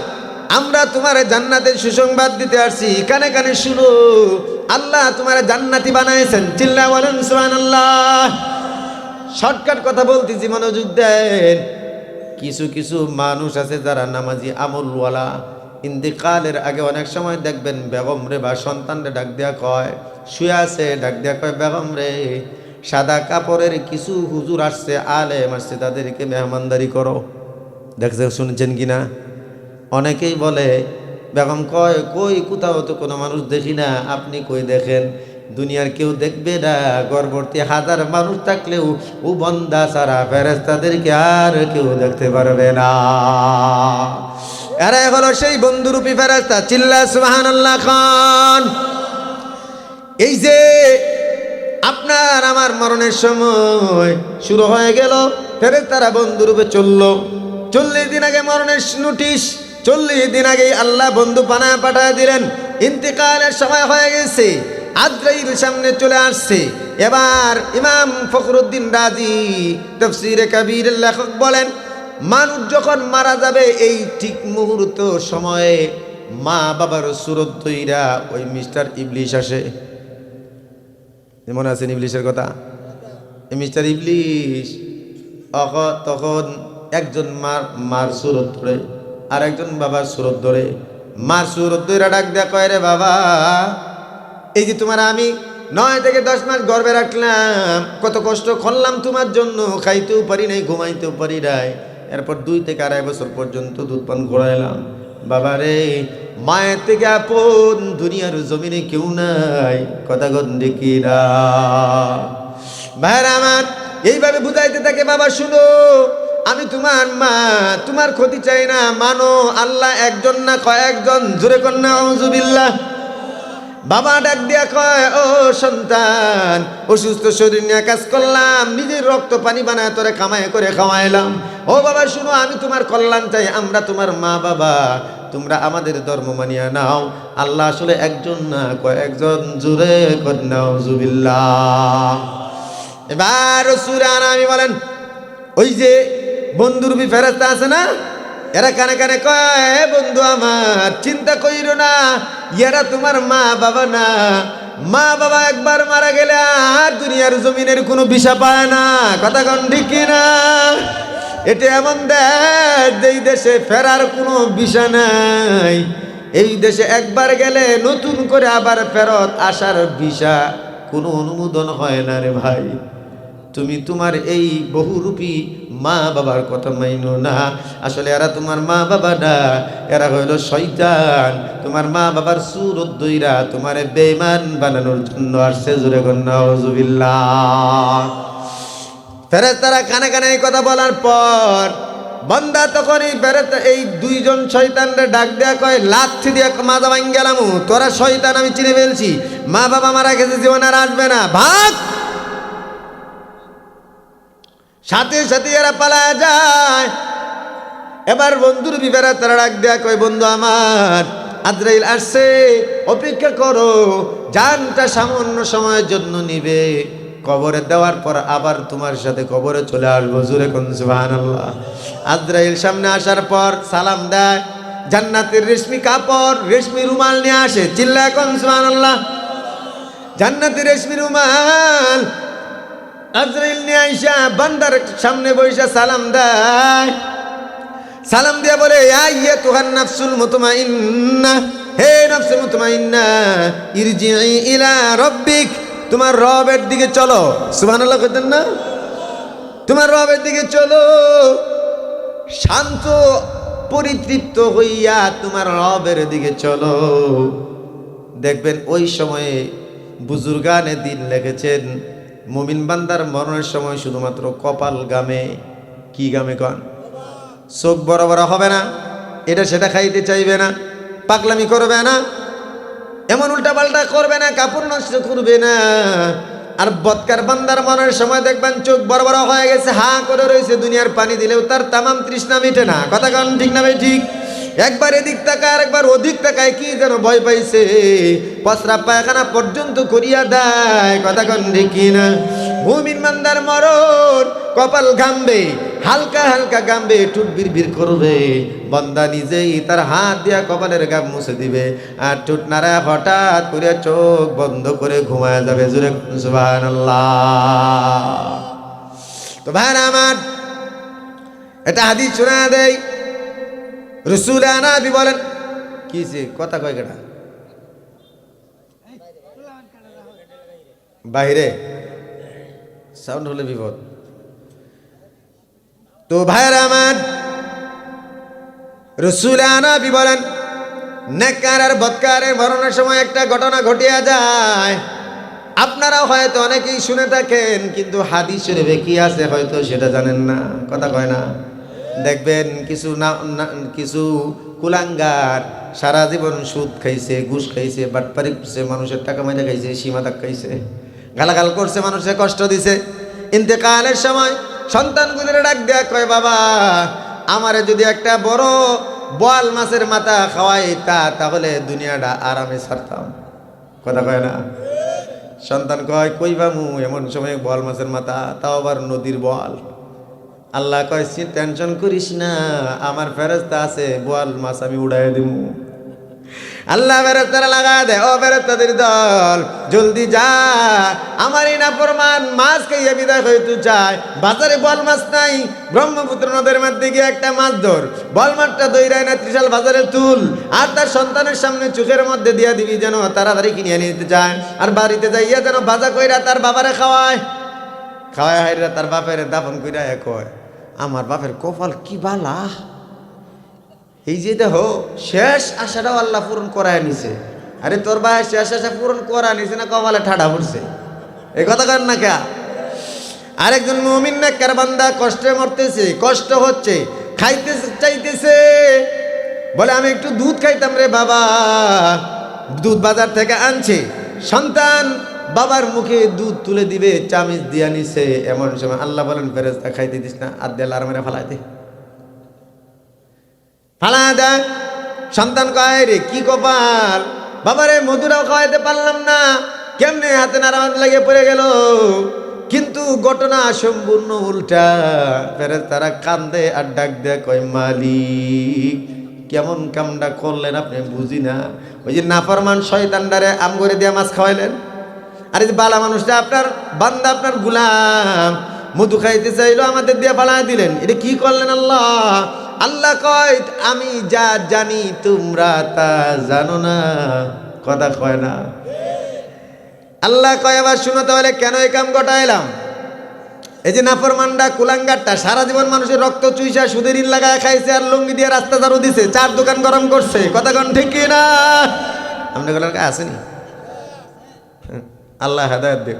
আমরা তোমার জান্নাতের সুসংবাদ দিতে আসছি, কানে কানে শুনো, আল্লাহ তোমার জান্নাতি বানাইছেন। চিল্লা বলেন সুবহানাল্লাহ। শর্টকাট কথা বলতেছি, মনোযোগ দেন। কিছু কিছু মানুষ আছে যারা নামাজি আমলওয়ালা, ইন্তেকালের আগে অনেক সময় দেখবেন বেগম রে বা সন্তানরে ডাক দেয়া কয়, শুয়ে আছে, ডাক দেয়া কয়, বেগম রে, সাদা কাপড়ের কিছু হুজুর আসছে, আলেম আসছে, তাদেরকে মেহমানদারি করো। দেখছে, শুনছেন কিনা? অনেকেই বলে, বেগম কয়, কই, কোথাও তো কোনো মানুষ দেখি না, আপনি কই দেখেন? দুনিয়ার কেউ দেখবে না, গর্ভবতী 1000 মানুষ থাকলেও ও বন্দা সারা ফেরেশতাদেরকে আর কেউ দেখতে পারবে না। এরা হলো সেই বন্ধুরূপী ফেরেশতা। চিল্লা সুবহানাল্লাহ খান। এই যে আপনার আমার মরণের সময় শুরু হয়ে গেল, ফেরেশতারা বন্ধুরূপে চললো। 40 দিন আগে মরণের নোটিশ, 40 দিন আগেই আল্লাহ বন্ধু বানায় পাঠায় দিলেন। ইন্তেকালের সময় হয়ে গেছে, আজরাইল সামনে চলে আসছে। এবার ইমাম ফখরুদ্দিন রাজি তাফসীরে কবিরের লেখক বলেন, মানুষ যখন মারা যাবে এই ঠিক মুহূর্ত সময়ে মা বাবার সুরত ধইরা ওই মিস্টার ইবলিশ আসে। মনে আছেন ইবলিশের কথা? এই মিস্টার ইবলিশ তখন একজন মার সুরত ধরে আর একজন বাবার সুরত ধরে। মার সুরত ধরে ডাক দেয়া কয়, রে বাবা, এই যে তোমার আমি 9 থেকে 10 মাস গর্ভে রাখলাম, কত কষ্ট করলাম তোমার জন্য, খাইতেও পারি নাই, ঘুমাইতেও পারি নাই, এরপর 2 থেকে 2.5 বছর পর্যন্ত দুধ পান করাইলাম। বাবা রে, মায়ের থেকে আপন দুনিয়ার জমিনে কেউ নাই, কথা গন্ধে কিরা ভাইরা আমার। এইভাবে বুঝাইতে থাকে, বাবা শুনো, আমি তোমার মা, তোমার ক্ষতি চাই না, মানো আল্লাহ একজন না কয়েকজন, জোরে কন্যা আউযুবিল্লাহ। বাবা ডাক দিয়া কয়, ও সন্তান, অসুস্থ শরীর নিয়ে কাজ করলাম, নিজের রক্ত পানি বানায় তোরে কামাই করে খাওয়াইলাম। ও বাবা শুনো, আমি তোমার কল্যাণ চাই, আমরা তোমার মা বাবা, তোমরা আমাদের ধর্ম মানিয়া নাও, আল্লাহ আসলে একজন না কয়েকজন, জোরে কন্যা আউযুবিল্লাহ। এবার রাসূল আমি বলেন, ওই যে বন্ধুরূপী ফেরেশতা আছে না, এরা কানে কানে কয়, বন্ধু আমার চিন্তা কইরো না, এরা তোমার মা বাবা না, মা বাবা একবার মারা গেলে আর দুনিয়ার জমিনের কোনো ভিসা পায় না, কথা কন ঠিক কিনা? এটা এমন দেশ যেই দেশে ফেরার কোনো ভিসা নাই। এই দেশে একবার গেলে নতুন করে আবার ফেরত আসার ভিসা কোনো অনুমোদন হয় না রে ভাই। তুমি তোমার এই বহুরূপী মা বাবার কথা মাইনো না, আসলে এরা তোমার মা বাবা না, এরা হইল শয়তান। তোমার মা বাবার সুরত দইরা তোমার বেঈমান বানানোর জন্য আসছে, জোরে কন্যা আউযুবিল্লাহ। ফেরেশতারা কানে কানে এই কথা বলার পর বান্দা তখন এই 2 জন শয়তানরে ডাক দেয়া কয়, লাথি দিয়া মাজা ভাঙ গেলাম, তোরা শয়তান, আমি চিনে ফেলছি, মা বাবা মারা গেছে, জীবন আর আসবে না, ভাগ। সাথে সাথে এরা পালায় যায়। এবার বন্ধুর বিবেরা তারা ডাক দেয়া কয়, বন্ধু আমার, আজরাইল আসছে, অপেক্ষা করো, জানটা সামান্য সময়ের জন্য নিবে, কবরে দেওয়ার পর আবার তোমার সাথে কবরে চলে আসবো, জোরে কোন সুবহানাল্লাহ। আজরাইল সামনে আসার পর সালাম দেয়, জান্নাতের রেশমি কাপড়, রেশমি রুমাল নিয়ে আসে, চিল্লায় কোন সুবহানাল্লাহ। জান্নাতের রেশমি রুমাল আজরাইল নিয়ে আইসা বান্দার সামনে বইসা সালাম দেয়, সালাম দিয়া বলে, আইয়াতুহান নাফসুল মুতমাইন্নাহ, হে নফসে মুতমাইন্না, ইরজিই ইলা রাব্বিক, তোমার রবের দিকে চলো, সুবহানাল্লাহ কইতেন না, তোমার রবের দিকে চলো, শান্ত পরিতৃপ্ত হইয়া তোমার রবের দিকে চলো। দেখবেন ওই সময়ে বুজুর্গানে দিন লিখেছেন, মুমিন বান্দার মরণের সময় শুধুমাত্র কপাল গামে, কি গামে কন, চোখ বড় বড় হবে না, এটা সেটা খাইতে চাইবে না, পাগলামি করবে না, এমন উল্টা পাল্টা করবে না, কাপড় নষ্ট করবে না। আর বদকার বান্দার মরণের সময় দেখবেন চোখ বড় বড় হয়ে গেছে, হা করে রয়েছে, দুনিয়ার পানি দিলেও তার তামাম তৃষ্ণা মিটে না, কথা কন ঠিক না ভাই? ঠিক। একবার এদিক তাকায় আর একবার ওদিক তাকায়, কি যেন ভয় পাইছে, পসরা পায়খানা পর্যন্ত করিয়া দেয়, কথা কন ঠিক কিনা? মুমিন বান্দার মরণ কপাল ঘামবে, হালকা হালকা ঘামবে, ঠোঁট বিড়বিড় করবে, বান্দা নিজেই তার হাত দিয়া কপালের ঘাম মুছে দিবে, আর ঠোঁট নাড়া হঠাৎ করে চোখ বন্ধ করে ঘুমায় যাবে, জোরে সুবহানাল্লাহ। তো ভাইরা আমার, এটা হাদিস শোনা দেয়, রাসূল নবী বলেন, কিছে কথা কয় কেডা বাইরে, সাউন্ড হলে বিপদ। তো ভাইরা আমার, রাসূল নবী বলেন, নেককার আর বদকারের মরণের সময় একটা ঘটনা ঘটিয়া যায়, আপনারা হয়তো অনেকেই শুনে থাকেন, কিন্তু হাদিস শরীফে কি আছে হয়তো সেটা জানেন না, কথা কয় না। দেখবেন কিছু কুলাঙ্গার সারা জীবন সুদ খাইছে, ঘুষ খাইছে, বাটপারি করছে, মানুষের টাকা মাইনা খাইছে, সীমা দাগ খাইছে, গালাগাল করছে, মানুষের কষ্ট দিছে। ইন্তেকালের সময় সন্তানগুলোর ডাক দেয়া কয়, বাবা আমারে যদি একটা বড় বোয়াল মাছের মাথা খাওয়াইতা তাহলে দুনিয়াটা আরামে ছাড়তাম, কথা কয় না। সন্তান কয়, কই বামু এমন সময় বোয়াল মাছের মাথা, তাও আবার নদীর বোয়াল, আল্লাহ কয় টেনশন করিস না, আমার ফেরেশতা আছে, বোয়াল মাছ আমি উড়াই দিব। আল্লাহ ফেরেশতারা লাগা দেয়, ও ফেরেশতাদের দল জলদি যা, আমার এই নাফরমান মাছ খাইয়া বিদায় হইতে চায়। বাজারে বল মাছ নাই, ব্রহ্মপুত্র নদের মধ্যে গিয়ে একটা মাছ ধর, বল মাছটা দইরায় না ত্রিশাল বাজারে তুল, আর তার সন্তানের সামনে চোখের মধ্যে দিয়া দিবি, যেন তাড়াতাড়ি কিনে নিতে চায়। আর বাড়িতে যাইয়া যেন বাজা কইরা তার বাবারে খাওয়ায়, খাওয়ায় হাইরা তার বাপের দাফন কইরা কয়, আমার বাপের কপাল কি বালা, এই যে দেখো শেষ আশাটাও আল্লাহ পূরণ করায় নিছে। আরে তোর ভাই শেষ আশা পূরণ করা নিছে না কপালে ঠাডা পড়ছে? এই কথা কর না কে? আরেকজন মুমিন নেককার বান্দা কষ্টে মরতেছে, কষ্ট হচ্ছে, খাইতে চাইতেছে, বলে আমি একটু দুধ খাইতাম রে বাবা। দুধ বাজার থেকে আনছে, সন্তান বাবার মুখে দুধ তুলে দিবে, চামিচ দিয়া নিছে। এমন সময় আল্লাহ বলেন ফেরেশতা খাইতে দিস না, আর দেল আর মেরে ফালাই দে, ফালা দেয়। সন্তান কয় রে কি কপাল, বাবারে মধুরাও খাওয়াইতে পারলাম না, কেমনে হাতে নারাজ লাগে পড়ে গেল। কিন্তু ঘটনা সম্পূর্ণ উল্টা। ফেরেশতারা কান্দে আর ডাক দেয়, কয় মালিক কেমন কামটা করলেন আপনি বুঝি না। ওই যে নাফরমান শয়তানদারে আম করে দিয়া মাছ খাওয়াইলেন, আর এই যে বালা মানুষটা আপনার বান্দা, আপনার গুলাম, মধু খাইতে চাইলো, আমাদের দিয়ে পালায় দিলেন, এটা কি করলেন আল্লাহ? আল্লাহ কয় আমি যা জানি তোমরা তা জানো না। কথা কয় না? আল্লাহ কয় আবার শুনো তাহলে কেন এই কাম ঘটাইলাম। এই যে নাফরমানটা কুলাঙ্গারটা সারা জীবন মানুষের রক্ত চুইসা সুদের ঋণ লাগায় খাইছে, আর লুঙ্গি দিয়ে রাস্তা ঝাড়ু দিছে, চার দোকান গরম করছে। কথা কন ঠিক কি না? আপনার আসেনি? আল্লাহ হেদায়েত দেখ,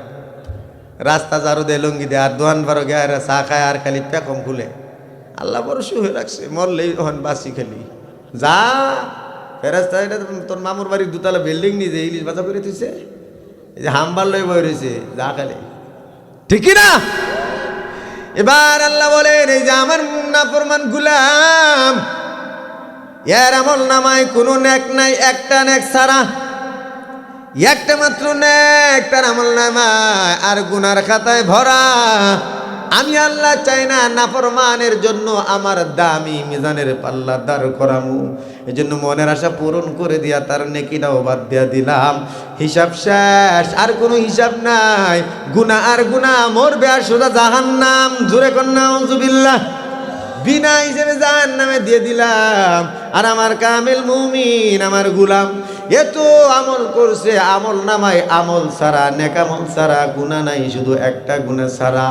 রাস্তা ঝাড়ু দেয় লুঙ্গি দেয়, আর দোয়ান বারো গায়ে চা খায়, আর খালি পেকম খুলে। আল্লাহ বড় হয়ে রাখছে, মরলেই হন বাসি খালি যা। ফেরেশতা এটা তোর মামুর বাড়ির দুতলা বিল্ডিং নিজে ইলিশ বাজা করে দিছে, এই যে হামবার লই বই রয়েছে, যা খালি ঠিকই না। এবার আল্লাহ বলেন এই যে আমার নাফরমান গুলাম, এর আমল নামায় কোনো নেক নাই, একটা নেক ছাড়া, একটা মাত্র নেক তার আমল নামায়, আর গুনার খাতায় ভরা। আমি আল্লাহ চাই না নাফরমানের জন্য আমার দামি মিজানের পাল্লা দাঁড় করামু। এই জন্য মনের আশা পূরণ করে দিয়া তার নেকিটাও বাদ দিয়া দিলাম। হিসাব শেষ, আর কোনো হিসাব নাই। গুনাহ আর গুনাহ, মরবে আর সোজা জাহান্নাম। জোরে কন্যা আউযুবিল্লাহ। বিনা হিসেবে জাহান্নামে দিয়ে দিলাম। আর আমার কামিল মুমিন, আমার গুলাম এত আমল করছে, আমল নামায় আমল ছাড়া, নেক আমল ছাড়া, গুনাহ নাই, শুধু একটা গুনাহ ছাড়া।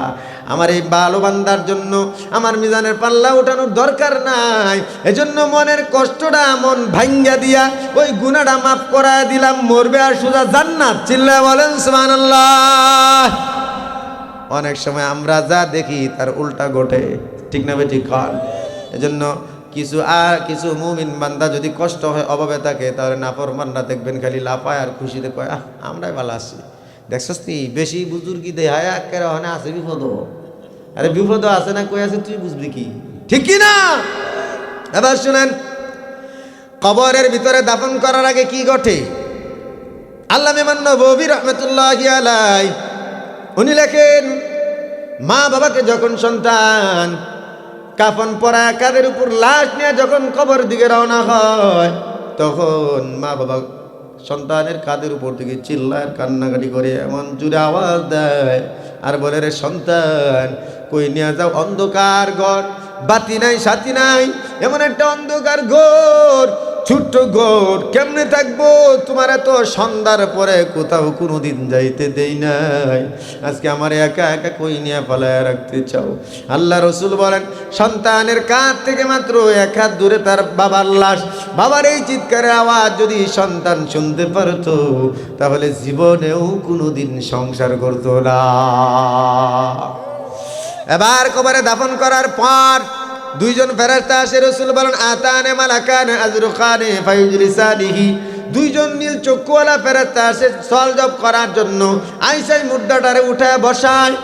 আমার এই ভালো বান্দার জন্য আমার মিজানের পাল্লা ওঠানোর দরকার নাই। এজন্য মনের কষ্টটা মন ভাঙ্গা দিয়া ওই গুনাহটা মাফ করা দিলাম, মরবে আর সোজা জান্নাত। চিল্লায় বলেন সুবহানাল্লাহ। অনেক সময় আমরা যা দেখি তার উল্টা ঘটে, ঠিক না ঠিক কান? এজন্য কিছু মুমিন বান্দা যদি কষ্ট হয়, অভাবে থাকে, তাহলে নাফরমানরা দেখবেন খালি লাফায় আর খুশিতে কয় আমরাই ভালো আছি। দেখছস তুই বেশি বুজুর্গি দে হায় একের হনে আছে বিপদ। আরে বিপদ আছে না, কই আছে তুই বুঝবি কি, ঠিক কি না? এবার শুনেন, কবরের ভিতরে দাফন করার আগে কি ঘটে? আল্লামা ইমাম নববী রাহমাতুল্লাহি আলাইহি উনি লেখেন, মা বাবাকে যখন সন্তান কাফন পরা কাঁধের উপর লাশ নিয়ে যখন কবর দিকে রওনা হয়, তখন মা বাবা সন্তানের কাঁধের উপর থেকে চিল্লায়, কান্নাকাটি করে, এমন জোরে আওয়াজ দেয় আর বলে, রে সন্তান কই নিয়ে যাও অন্ধকার ঘর, বাতি নাই সাথী নাই, এমন একটা অন্ধকার ঘর, ছোট্ট ঘর, কেমনে থাকবো? তোমার এত সন্ধ্যার পরে কোথাও কোনোদিন যাইতে দেই নাই, আজকে আমার একা একা কই নিয়ে পালায় রাখতে চাও? আল্লাহ রসুল বলেন, সন্তানের কাঁধ থেকে মাত্র এক হাত দূরে তার বাবার লাশ। বাবার এই চিৎকারের আওয়াজ যদি সন্তান শুনতে পারতো, তাহলে জীবনেও কোনোদিন সংসার করতো না। এবার কবরে দাফন করার পর দুইজন ফেরেশতা আসে। রাসূল বলেন, আতানে মালাকানে আজরুখানে ফায়ুজলিসানিহি। দুইজন নীল চক্ষুওয়ালা ফেরেশতা আসে সওয়াল জবাব করার জন্য। আইসাই মুর্দাটারে উঠায় বসায়,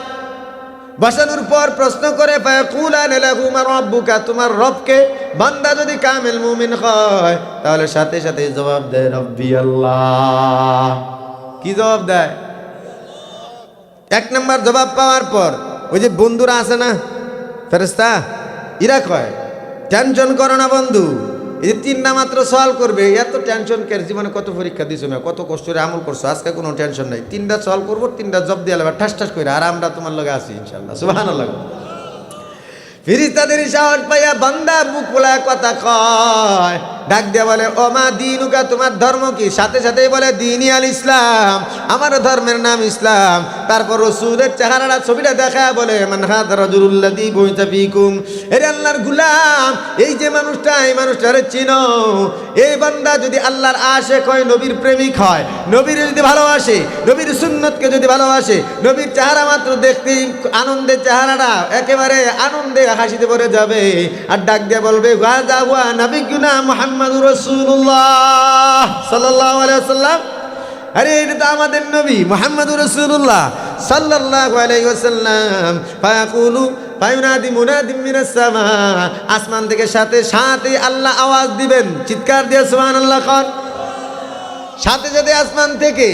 বসানোর পর প্রশ্ন করে, ফায়াকুলান লাহু মা রাব্বুকা, তোমার রবকে? বান্দা যদি কামিল মুমিন হয় তাহলে সাথে সাথে জবাব দেয়, রব্বি আল্লাহ। কি জবাব দেয়? এক নম্বর জবাব পাওয়ার পর ওই যে বন্ধুরা আছে না, ফেরেশতা ইরা কয় টেনশন করো না বন্ধু, এই যে 3টা মাত্র সওয়াল করবে, এত টেনশন কে? জীবনে কত পরীক্ষা দিছো না, কত কষ্ট করে আমল করছো, আজকে কোনো টেনশন নাই। 3টা সওয়াল করবো, 3টা জব দিয়ে লাগবে ঠাস ঠাস করে, আর আমরা তোমার লগে আছি ইনশাআল্লাহ। সুবহানাল্লাহ। ফেরেশতাদের সাহস পাইয়া বান্দা মুখ খোলা কথা কয়, ডাক দিয়া বলে ও মা দিনুকা, তোমার ধর্ম কি? সাথে সাথেই বলে দিনই আল ইসলাম, আমার ধর্মের নাম ইসলাম। তারপর রাসূলের চেহারাটা ছবিটা দেখায় বলে মান হাযা রাজুলুল্লাযী বুইতা ফীকুম, এরে আল্লাহর গোলাম, এই যে মানুষটা, এই মানুষটারে চিনো? এই বান্দা যদি আল্লাহর আশিক হয়, নবীর প্রেমিক হয়, নবীর যদি ভালোবাসে, নবীর সুন্নতকে যদি ভালোবাসে, নবীর চেহারা মাত্র দেখতেই আনন্দের চেহারাটা একেবারে আনন্দে হাসিতে ভরে যাবে, আর ডাক দিয়ে বলবে গাজা হুয়া নবিয়ুনা মুহাম্মাদুর রাসূলুল্লাহ সাল্লাল্লাহু আলাইহি ওয়াসাল্লাম, আরে এটা তো আমাদের নবী মুহাম্মাদুর রাসূলুল্লাহ সাল্লাল্লাহু আলাইহি ওয়াসাল্লাম। ফায়াকুলু ফায়ুনাদি মুনাদিম মিনাস সামা, আসমান থেকে সাথে সাথে আল্লাহ আওয়াজ দিবেন, চিৎকার দিয়ে সুবহানাল্লাহ কর। সাথে সাথে আসমান থেকে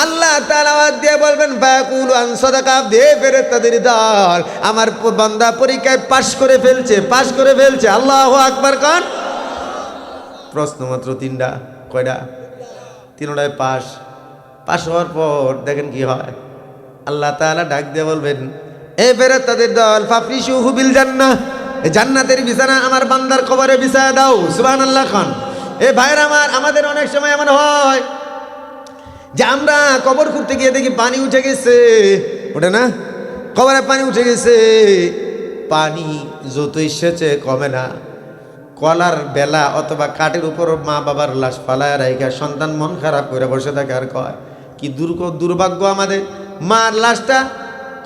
আল্লাহ তাআলা আওয়াজ দিয়ে বলবেন ফায়াকুলু আন সাদাকা, দে ফেরেশতাদের দল, আমার বান্দা পরীক্ষায় পাশ করে ফেলছে, পাশ করে ফেলছে। আল্লাহু আকবার কর। প্রশ্ন মাত্র 3টা, কয়টা? 3টায় পাশ। পাশ হওয়ার পর দেখেন কি হয়, আল্লাহ তাআলা ডাক দিয়ে বলবেন এ ফেরেশতাদের দল ফাফরিশুহু বিল জান্নাহ, এই জান্নাতের বিছানা আমার বান্দার কবরে বিছায়া দাও। সুবহানাল্লাহ খান। এ ভাইরা আমার, আমাদের অনেক সময় এমন হয় যে আমরা কবর খুঁড়তে গিয়ে দেখি পানি উঠে গেছে, ওঠে না? কবরে পানি উঠে গেছে, পানি যতই সেচে কমে না। কলার বেলা অথবা কাঠের উপর মা বাবার লাশ ফালায় রাইখা সন্তান মন খারাপ করে বসে থাকে আর কয় কি দুর্ভাগ্য আমাদের, মার লাশটা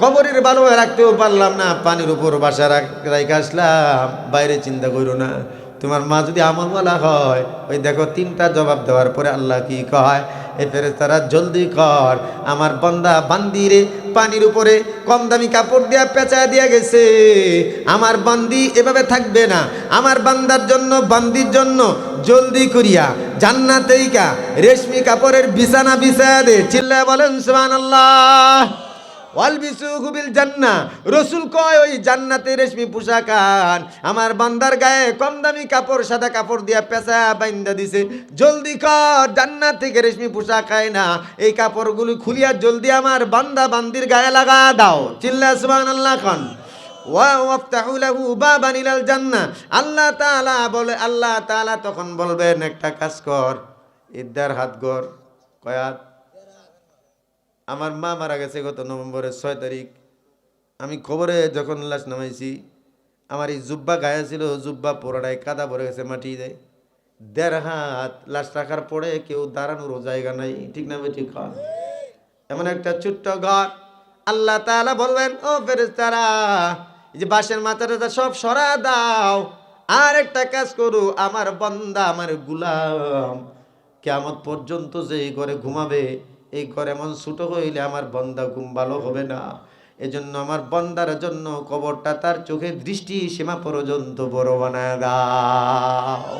কবরের ভালো রাখতেও পারলাম না, পানির উপর বাসা রাইখা আসলাম। বাইরে চিন্তা করো না, তোমার মা যদি আমলওয়ালা হয়, ওই দেখো 3টা জবাব দেওয়ার পরে আল্লাহ কি কয়, এ ফেরেশতারা জলদি কর, আমার বান্দা বান্দিরে পানির উপরে কম দামি কাপড় দিয়া পেঁচায় দিয়া গেছে, আমার বান্দি এভাবে থাকবে না, আমার বান্দার জন্য বান্দির জন্য জলদি করিয়া জান্নাতেইকা রেশমি কাপড়ের বিছানা বিছায়া দে। চিল্লায় বলেন সুবহানাল্লাহ। ওয়ালবিসুহু বিল জান্নাহ, রাসূল কয় ওই জান্নাতে রেশমি পোশাক আন, আমার বান্দার গায়ে কম দামি কাপড় সাদা কাপড় দিয়া পেঁচা বাইন্দা দিছে, জলদি কর, জান্নাত থেকে রেশমি পোশাক আয় না, এই কাপড়গুলো খুলিয়া জলদি আমার বান্দা বান্দির গায়ে লাগা দাও। চিল্লা সুবহানাল্লাহ খান। ওয়াফতাহু লাহু বাবান ইলাল জান্নাহ, আল্লাহ তাআলা বলে, আল্লাহ তাআলা তখন বলবেন একটা কাজ কর, ইদ্দার হাত গর। কয় হাত? আমার মা মারা গেছে গত নভেম্বরের 6 তারিখ, আমি খবরে যখন লাশ নামাইছি, আমার এই জুব্বা গায়ে ছিল, জুব্বা পোড়াটায় কাদা ভরে গেছে মাটি দেয়, 1.5 হাত লাশ রাখার পরে কেউ দাঁড়ানোরও জায়গা নাই, ঠিক না? ঠিক হয়। এমন একটা ছোট্ট ঘর। আল্লাহ তাআলা বলবেন ও ফেরেশতারা, এই যে বাঁশের মাথাটা সব সরা দাও, আর একটা কাজ করো, আমার বান্দা আমার গোলাম কিয়ামত পর্যন্ত যে এই ঘরে ঘুমাবে, এই ঘর এমন ছোট হইলে আমার বান্দা ঘুম ভালো হবে না, এজন্য আমার বান্দার জন্য কবরটা তার চোখের দৃষ্টি সীমা পর্যন্ত বড় বানায় দাও।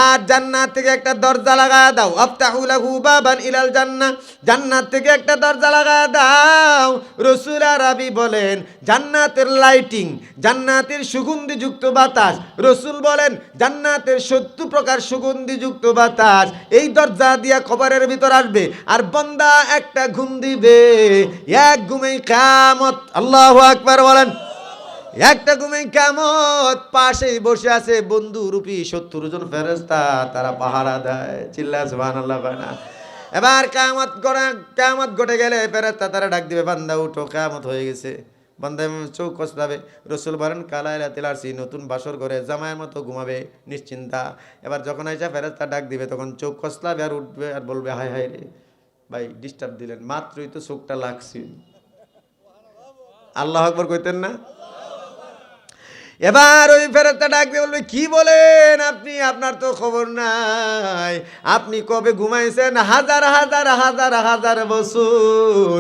আর জান্নাত থেকে একটা দরজা লাগায় দাও, আফতাহু লাহু বাবান ইলাল জান্নাহ, জান্নাত থেকে একটা দরজা লাগায় দাও। রাসূল আরবি বলেন জান্নাতের লাইটিং, জান্নাতের সুগন্ধিযুক্ত বাতাস, রাসূল বলেন জান্নাতের 70 প্রকার সুগন্ধিযুক্ত বাতাস এই দরজা দিয়া কবরের ভিতর আসবে, আর বান্দা একটা ঘুম দিবে, এক ঘুমেই কিয়ামত। আল্লাহু আকবার বলেন। একটা ঘুমে কিয়ামত, পাশেই বসে আছে বন্ধু রূপী 70 জন ফেরেশতা, তারা পাহারা দেয়। চিল্লা সুবহানাল্লাহ না। এবার কিয়ামত ঘটে গেলে ফেরেশতা তারা ডাক দিবে, বান্দা উঠো, কিয়ামত হয়ে গেছে। বান্দা চোখ কসলাবে। রাসূল বলেন কালাইলাতিল আরশি, নতুন বাসর ঘরে জামাইয়ের মতো ঘুমাবে নিশ্চিন্তা। এবার যখন আইসা ফেরেশতা ডাক দিবে, তখন চোখ কসলাবে আর উঠবে আর বলবে হায় হায় রে ভাই, ডিস্টার্ব দিলেন, মাত্রই তো চোখটা লাগছে। আল্লাহু আকবার কইতেন না? এবার ওই ফেরেশতা ডাক দিয়ে বলবে, কি বলেন আপনি? আপনার তো খবর নাই। আপনি কবে ঘুমাইছেন? হাজার হাজার হাজার হাজার বছর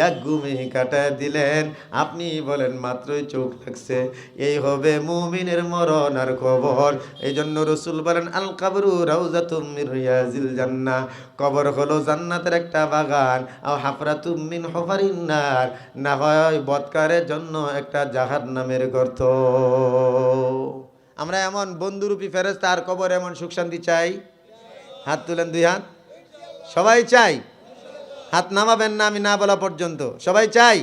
এক ঘুমে কাটায় দিলেন। আপনি বলেন মাত্রই চোখ লাগছে। এই হবে মুমিনের মরণ আর কবর। এই জন্য রসুল বলেন, আল কাবরু রাউজাতুম মির রিয়াজিল জান্নাহ, কবর হলো জান্নাতের একটা বাগান। আও হাফরাতুম মিন হুফারিন নার, না হয় বদকারের জন্য একটা জাহান্নামের গর্ত। আমরা এমন বন্ধুরূপী ফেরেশতা আর কবর এমন সুখ শান্তি চাই? হাত তুলেন, দুই হাত। সবাই চাই? হাত নামাবেন না আমি না বলা পর্যন্ত। সবাই চাই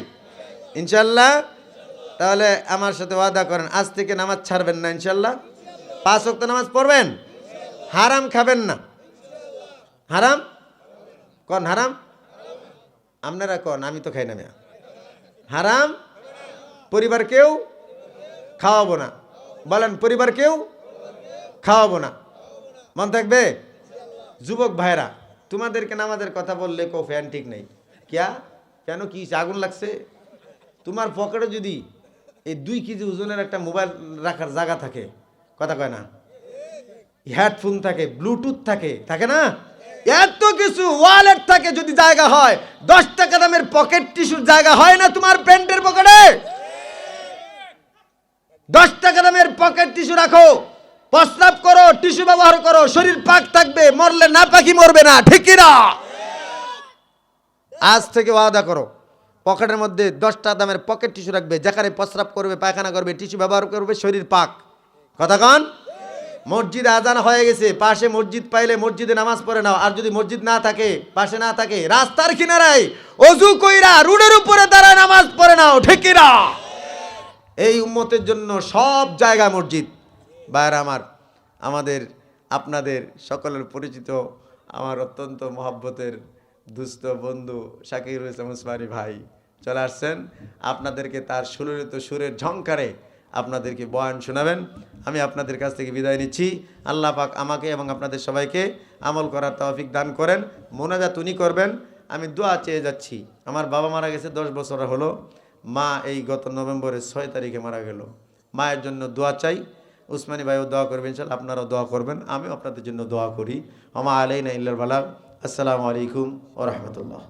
ইনশাল্লাহ? তাহলে আমার সাথে ওয়াদা করেন, আজ থেকে নামাজ ছাড়বেন না ইনশাল্লাহ? 5 ওয়াক্ত নামাজ পড়বেন, হারাম খাবেন না। হারাম কোন? হারাম আপনারা কোন, আমি তো খাই না। মিয়া হারাম। পরিবার কেউ খাওয়াবো না। বলেন, পরিবার কেউ খাওয়াবো না। মন থাকবে? যুবক ভাইরা, তোমাদেরকে নামাজের কথা বললে কো ফ্যান ঠিক নেই। ক্যা? কেন, কি আগুন লাগছে? তোমার পকেটে যদি এই 2 কেজি ওজনের একটা মোবাইল রাখার জায়গা থাকে, কথা কয় না, হেডফোন থাকে, ব্লুটুথ থাকে, থাকে না, এত কিছু ওয়ালেট থাকে, যদি জায়গা হয়, 10 টাকা দামের পকেট টিস্যুর জায়গা হয় না তোমার প্যান্টের পকেটে? 10 টাকা দামের পকেট টিস্যু রাখো, প্রস্রাব করো, টিস্যু ব্যবহার করো, শরীর পাক থাকবে, মরলে না পাকি মরবে না, ঠিক কি না? আজ থেকে ওয়াদা করো, পকেটের মধ্যে 10 টাকা দামের পকেট টিস্যু রাখবে, যেখানে প্রস্রাব করবে, পায়খানা করবে, টিস্যু ব্যবহার করবে, শরীর পাক। কথা কন? মসজিদে আজান হয়ে গেছে, পাশে মসজিদ পাইলে মসজিদে নামাজ পড়ে নাও। আর যদি মসজিদ না থাকে, পাশে না থাকে, রাস্তার কিনারায় অজু কইরা রোডের উপরে দাঁড়ায় নামাজ পড়ে নাও, ঠিক কি না? এই উম্মতের জন্য সব জায়গায় মসজিদ। ভাইরা আমার, আমাদের আপনাদের সকলের পরিচিত আমার অত্যন্ত মহব্বতের দুস্থ বন্ধু শাকিরুল ইসলাম উসমানী ভাই চলে আসছেন। আপনাদেরকে তার সুললিত সুরের ঝংকারে আপনাদেরকে বয়ান শোনাবেন। আমি আপনাদের কাছ থেকে বিদায় নিচ্ছি। আল্লাহ পাক আমাকে এবং আপনাদের সবাইকে আমল করার তৌফিক দান করেন। মোনাজাত উনি করবেন, আমি দোয়া চেয়ে যাচ্ছি। আমার বাবা মারা গেছে 10 বছর হলো। মা এই গত নভেম্বরের 6 তারিখে মারা গেল। মায়ের জন্য দোয়া চাই। উসমানী ভাইও দোয়া করবেন ইনশাআল্লাহ, আপনারাও দোয়া করবেন, আমিও আপনাদের জন্য দোয়া করি। ওমা আলাইনা ইল্লাল বালাগ। আসসালামু আলাইকুম ওয়া রাহমাতুল্লাহ।